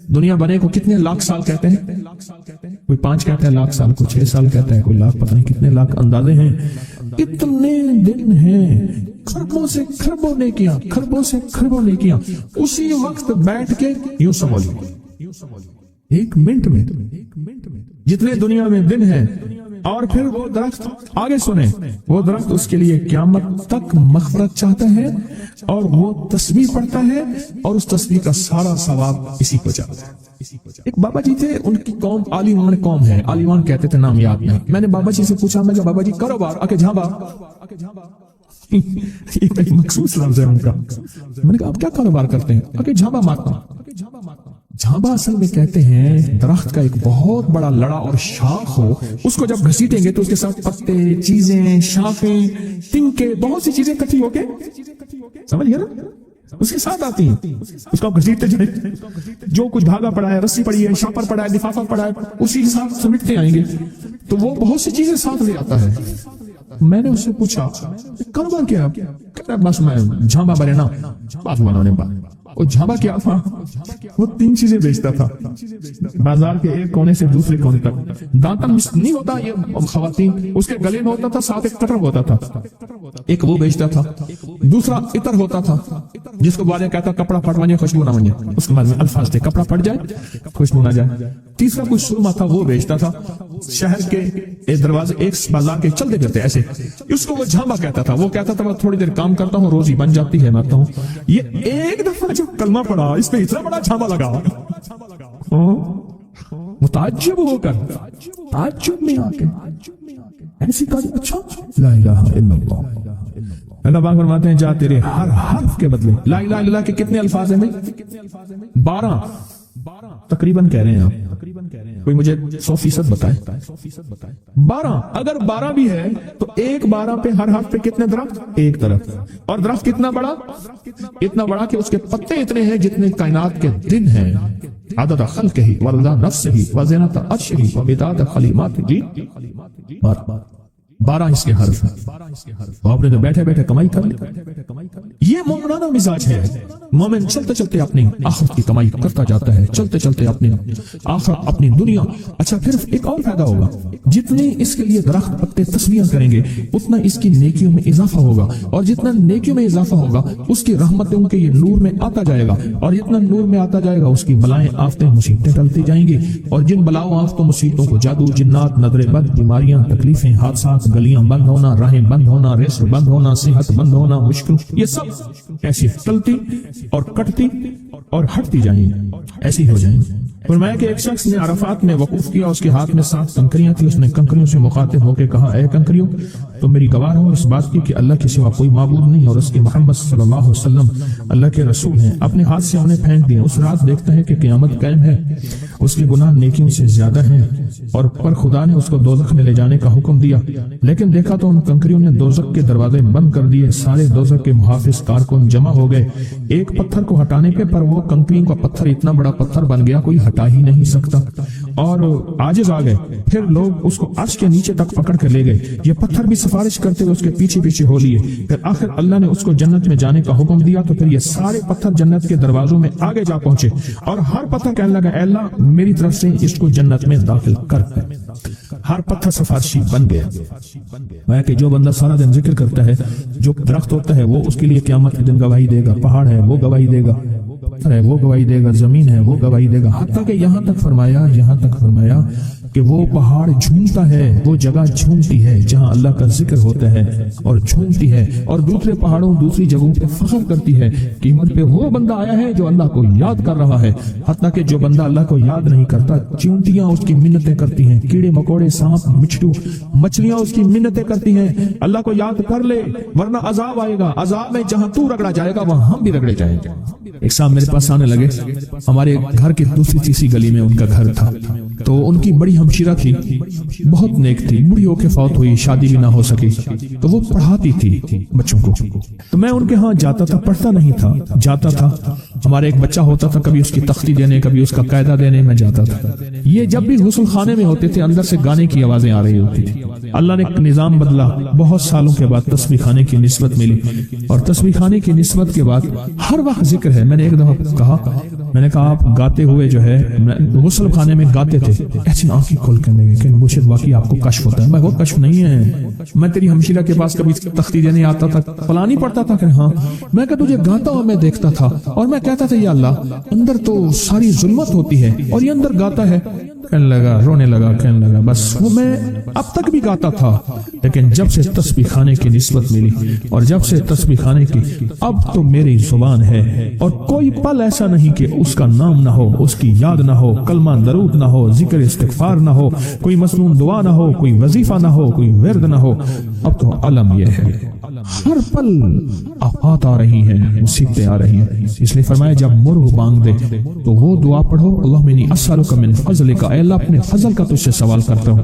دنیا بنے کو کتنے لاکھ سال کہتے ہیں؟ کوئی 5 کہتا ہے لاکھ سال، کوئی 6 سال کہتا ہے، کوئی لاکھ، پتہ نہیں کتنے لاکھ اندازے ہیں، اتنے دن ہیں، خربوں سے خربوں نیکیاں، خربوں سے خربوں نیکیاں، اسی وقت بیٹھ کے یوں سمجھو 1 منٹ میں جتنے دنیا میں دن ہیں اور پھر وہ درخت آگے سنیں، وہ درخت اس کے لیے قیامت تک مغفرت چاہتا ہے اور وہ تسبیح پڑھتا ہے اور اس تسبیح کا سارا ثواب اسی کو جاتا ہے۔ ایک بابا جی تھے، ان کی قوم عالیمان قوم ہے، عالیمان کہتے تھے، نام یاد نہیں۔ میں نے بابا جی سے پوچھا، میں کہا بابا جی کاروبار آکے جھانبا، ایک مخصوص لفظ ہے ان کا۔ میں نے کہا آپ کیا کاروبار کرتے ہیں؟ آکے جھانبا مارتا ہوں۔ جھانبا اصل میں کہتے ہیں درخت کا ایک بہت بڑا لڑا اور شاخ ہو، اس کو جب گھسیٹیں گے تو اس کے ساتھ پتے، چیزیں، شاخیں، تنکے، بہت سی چیزیں اکٹھی ہو کے، سمجھ گئے نا، اس کے ساتھ آتی ہیں۔ اس کو آپ گھسیٹتے جائیں، جو کچھ دھاگا پڑا ہے، رسی پڑی ہے، شاپر پڑا ہے، لفافہ پڑا ہے، اسی کے ساتھ سمیٹتے آئیں گے تو وہ بہت سی چیزیں ساتھ لے آتا ہے۔ میں نے اس سے پوچھا کاروبار کیا ہے؟ کہتا ہے بس میں جھانبا برینا بات والوں نے بات۔ وہ جھانبا کیا تھا؟ وہ 3 چیزیں بیچتا تھا بازار کے ایک کونے سے دوسرے کونے تک۔ دانتن نہیں ہوتا یہ خواتین، اس کے گلے میں ہوتا تھا، ساتھ ایک کٹر ہوتا تھا، ایک وہ بیچتا تھا۔ دوسرا عطر ہوتا تھا جس کو والے کہتا کپڑا پھٹ ونجے خوشبو نہ ونجے، اس کے بعد میں الفاظ تھے کپڑا پھٹ جائے خوشبو نہ جائے۔ تیسرا کچھ سرما تھا، وہ بیچتا تھا شہر کے ایک دروازے ایک بازار کے چلتے پھرتے ایسے، اس کو وہ جھانبا کہتا تھا۔ وہ کہتا تھا میں تھوڑی دیر کام کرتا ہوں، روزی بن جاتی ہے، مرتا ہوں۔ یہ ایک دفعہ جو کلمہ پڑا اس پہ اتنا بڑا جھانبا لگا، متعجب ہو کر، تعجب میں آ کے ایسی کہا اچھا لا الہ الا اللہ۔ اللہ پاک فرماتے ہیں جا تیرے ہر حرف کے بدلے، لا الہ الا اللہ کے کتنے الفاظ ہیں بھائی؟ 12 تقریباً کہہ رہے ہیں آپ، کوئی مجھے 100% بتائے۔ 12 اگر 12 بھی ہے تو ایک 12 پہ ہر حرف پہ کتنے درخت؟ ایک درخت۔ اور درخت کتنا بڑا؟ اتنا بڑا کہ اس کے پتے اتنے ہیں جتنے کائنات کے دن ہیں۔ عدد خلقہ ورضا نفسہ وزنۃ عرشہ ومداد کلماتہ، 12 اس کے حرف ہیں۔ تو آپ نے تو بیٹھے بیٹھے کمائی کر لی۔ یہ مومنانہ مزاج ہے۔ مومن چلتے چلتے اپنی آخرت کی کمائی کرتا جاتا ہے، چلتے چلتے اپنی آخرت، اپنی دنیا۔ اچھا پھر ایک اور فائدہ ہوگا، جتنے اس کے لیے درخت پتے تسبیح کریں گے اتنا اس کی نیکیوں میں اضافہ ہوگا، اور جتنا نیکیوں میں اضافہ ہوگا اس کی رحمتوں کے یہ نور میں آتا جائے گا، اور جتنا نور میں آتا جائے گا اس کی بلائیں، آفتیں، مصیبتیں ٹلتی جائیں گی۔ اور جن بلاؤں، آفتوں، مصیبتوں کو جادو، جنات، نظر بد، بیماریاں، تکلیفیں، حادثات، گلیاں بند ہونا، راہیں بند ہونا، رزق بند ہونا، صحت بند ہونا، مشکل، یہ سب ایسی ٹلتی اور کٹتی اور ہٹتی جائیں گی، ایسی ہو جائیں گی۔ فرمایا کہ ایک شخص نے عرفات میں وقوف کیا، اس کے ہاتھ میں 7 کنکریاں تھیں۔ اس نے کنکریوں سے مخاطب ہو کے کہا اے کنکریوں، تم میری گواہ ہو اس بات کی کہ اللہ کے سوا کوئی معبود نہیں، اور اس کے محمد صلی اللہ علیہ وسلم اللہ کے رسول ہیں۔ اپنے ہاتھ سے انہیں پھینک دیا۔ اس رات دیکھتا ہے کہ قیامت قائم ہے، اس کے گناہ نیکیوں سے زیادہ ہیں، اور پر خدا نے اس کو دوزخ میں لے جانے کا حکم دیا، لیکن دیکھا تو ان کنکریوں نے دوزخ کے دروازے بند کر دیے۔ سارے دوزخ کے محافظ کارکن جمع ہو گئے ایک پتھر کو ہٹانے پہ، پر وہ کنکریوں کا پتھر اتنا بڑا پتھر بن گیا کوئی ہٹا ہی نہیں سکتا، اور عاجز آ گئے۔ پھر لوگ اس کو عرش کے نیچے تک پکڑ کر لے گئے، یہ پتھر بھی سفارش کرتے ہوئے اس کے پیچھے پیچھے ہو لیے۔ پھر آخر اللہ نے اس کو جنت میں جانے کا حکم دیا، تو پھر یہ سارے پتھر جنت کے دروازوں میں آگے جا پہنچے، اور ہر پتھر کہنے لگا اے اللہ میری طرف سے اس کو جنت میں داخل کر۔ ہر پتھر سفارشی بن گیا۔ میں کہ جو بندہ سارا دن ذکر کرتا ہے، جو درخت ہوتا ہے وہ اس کے لیے قیامت کے دن گواہی دے گا، پہاڑ ہے وہ گواہی دے گا، ہے وہ گواہی دے گا، زمین ہے وہ گواہی دے گا، حتیٰ کہ یہاں تک فرمایا کہ وہ پہاڑ جھومتا ہے، وہ جگہ جھومتی ہے جہاں اللہ کا ذکر ہوتا ہے اور جھومتی ہے، اور دوسرے پہاڑوں دوسری جگہوں پہ فخر کرتی ہے کہ قیامت پہ وہ بندہ آیا ہے جو اللہ کو یاد کر رہا ہے۔ حتیٰ کہ جو بندہ اللہ کو یاد نہیں کرتا، چیونٹیاں اس کی منتیں کرتی ہیں، کیڑے مکوڑے، سانپ، مچھلو، مچھلیاں اس کی منتیں کرتی ہیں اللہ کو یاد کر لے ورنہ عذاب آئے گا، عذاب میں جہاں تو رگڑا جائے گا وہاں ہم بھی رگڑے جائیں گے۔ ایک صاحب میرے پاس آنے لگے، ہمارے گھر کی دوسری تیسری گلی میں ان کا گھر تھا، تو ان کی بڑی ہمشیرہ تھی، بہت نیک تھی، بڑی ہو کے فوت ہوئی، شادی بھی نہ ہو سکی، تو وہ پڑھاتی تھی بچوں کو، تو میں ان کے ہاں جاتا تھا، پڑھتا نہیں تھا، جاتا تھا۔ ہمارے ایک بچہ ہوتا تھا، کبھی اس کی تختی دینے، کبھی اس کا قاعدہ دینے میں جاتا تھا۔ یہ جب بھی غسل خانے میں ہوتے تھے اندر سے گانے کی آوازیں آ رہی ہوتی تھی۔ اللہ نے ایک نظام بدلا، بہت سالوں کے بعد تسبیح خانے کی نسبت ملی، اور تسبیح خانے کی نسبت کے بعد ہر وقت ذکر ہے۔ میں نے ایک دفعہ کہا میں نے کہا آپ گاتے ہوئے جو ہے غسل خانے میں گاتے تھے، ایسی آنکھیں کھول کر لگے کہ مرشد واقعی آپ کو کشف ہوتا ہے. میں وہ کشف نہیں ہے، میں تیری ہمشیرہ کے پاس کبھی تختی دینے آتا تھا، فلانی پڑھتا تھا کہ ہاں، میں کہ تجھے گاتا ہوا میں دیکھتا تھا اور میں کہتا تھا یا اللہ اندر تو ساری ظلمت ہوتی ہے اور یہ اندر گاتا ہے. کہنے لگا، رونے لگا، کہنے لگا بس وہ میں اب تک بھی گاتا تھا، لیکن جب سے تسبیح خانے کی نسبت ملی اور جب سے تسبیح خانے کی، اب تو میری زبان ہے اور کوئی پل ایسا نہیں کہ اس کا نام نہ ہو، اس کی یاد نہ ہو، کلمہ درود نہ ہو، ذکر استغفار نہ ہو، کوئی مسنون دعا نہ ہو، کوئی وظیفہ نہ ہو، کوئی ورد نہ ہو. اب تو علم یہ ہے، ہر پل آفات آ رہی ہیں، مصیبتیں آ رہی ہیں. اس لیے فرمایا جب مرغ بانگ دے تو وہ دعا پڑھو، اللہم انی اسألک من فضلک، اے اللہ اپنے فضل کا تجھ سے سوال کرتا ہوں.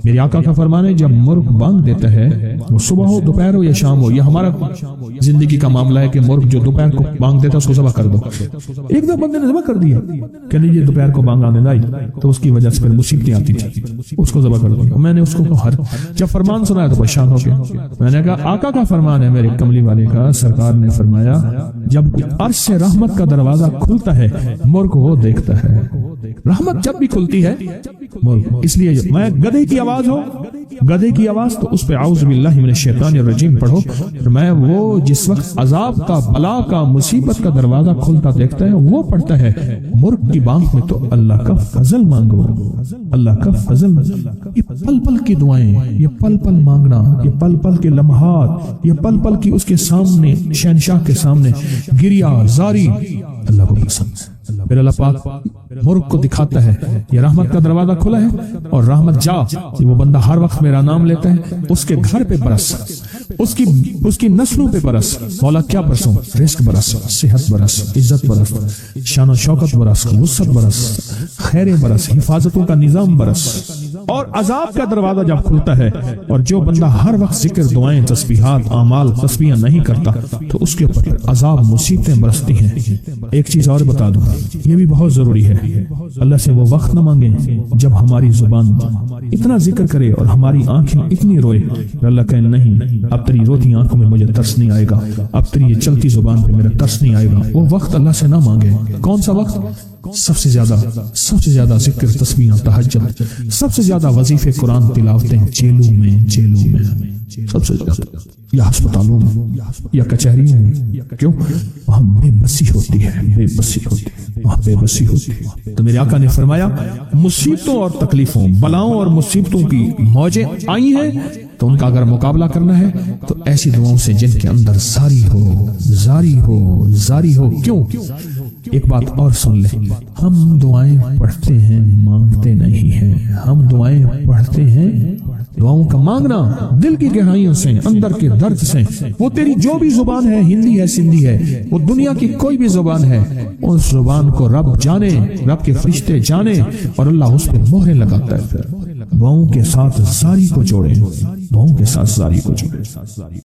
میرے آقا کا فرمان ہے جب مرغ بانگ دیتا ہے، وہ صبح ہو، دوپہر ہو یا شام ہو، یہ ہمارا زندگی کا معاملہ ہے کہ مرغ جو دوپہر کو بانگ دیتا ہے اس کو ذبح کر دو. ایک دفعہ بندے نے ذبح کر دیا کہ نہیں یہ دوپہر کو بانگ آنے لائی تو اس کی وجہ سے پھر مصیبتیں آتی تھی، اس کو ذبح کر دو. میں نے اس کو جب فرمان سنایا تو پریشان ہو گیا. میں نے کہا آقا کا فرمان ہے میرے کملی والے کا، سرکار نے فرمایا جب عرش سے رحمت کا دروازہ کھلتا ہے مرغ وہ دیکھتا ہے. رحمت جب بھی کھلتی ہے مرغ، اس لیے میں گدھے کی آواز ہو، گدھے کی آواز تو اس پہ اعوذ باللہ من الشیطان الرجیم پڑھو. میں وہ جس وقت عذاب کا، بلا کا، مصیبت کا دروازہ کھلتا دیکھتا ہے وہ پڑھتا ہے. مرغ کی بانگ میں تو اللہ کا فضل مانگو، اللہ کا فضل. یہ پل پل کی دعائیں، یہ پل پل مانگنا، یہ پل پل کے لمحات، یہ پل پل کی اس کے سامنے، شہنشاہ کے سامنے گریا زاری اللہ کو پسند ہے. پھر اللہ پاک مرغ کو دکھاتا ہے یہ رحمت کا دروازہ کھلا ہے اور رحمت جا، وہ بندہ ہر وقت میرا نام لیتا ہے اس کے گھر پہ برس، اس کی نسلوں پہ برس. مولا کیا برسوں؟ رزق برس، صحت برس، عزت برس، شان و شوکت برس، وسعت برس، خیر برس، حفاظتوں کا نظام برس. اور عذاب کا دروازہ جب کھلتا ہے اور جو بندہ ہر وقت ذکر، دعائیں، تسبیحات، اعمال، تسبیحاں نہیں کرتا تو اس کے اوپر عذاب، مصیبتیں برستی ہیں. ایک چیز اور بتا دوں، یہ بھی بہت ضروری ہے، اللہ سے وہ وقت نہ مانگیں جب ہماری زبان اتنا ذکر کرے اور ہماری آنکھیں اتنی روئے. اللہ کہے نہیں، اب تیری روتی آنکھوں میں مجھے ترس نہیں آئے گا، اب تیری یہ چلتی زبان پہ میرا ترس نہیں آئے گا. وہ وقت اللہ سے نہ مانگے. کون سا وقت؟ سب سے زیادہ ذکر، تسبیحاں، تہجد، سب سے زیادہ وظیفے، قرآن تلاوتیں جیلوں میں سب سے زیادہ، یا ہسپتالوں میں یا کچہریوں میں. کیوں؟ وہاں بے بسی ہوتی ہے، وہاں بے بسی ہوتی ہے. تو میرے آقا نے فرمایا مصیبتوں اور تکلیفوں، بلاؤں اور مصیبتوں کی موجیں آئی ہیں تو ان کا اگر مقابلہ کرنا ہے تو ایسی دعاؤں سے جن کے اندر زاری ہو. کیوں؟ ایک بات اور سن لیں، ہم دعائیں پڑھتے ہیں، مانگتے نہیں ہیں. ہم دعائیں پڑھتے ہیں، دعاؤں کا مانگنا دل کی گہرائیوں سے، اندر کے درد سے. وہ تیری جو بھی زبان ہے، ہندی ہے، سندھی ہے، وہ دنیا کی کوئی بھی زبان ہے، اس زبان کو رب جانے، رب کے فرشتے جانے اور اللہ اس پہ مہریں لگاتا ہے. پھر دعاؤں کے ساتھ زاری کو جوڑے، دعاؤں کے ساتھ زاری کو جوڑے.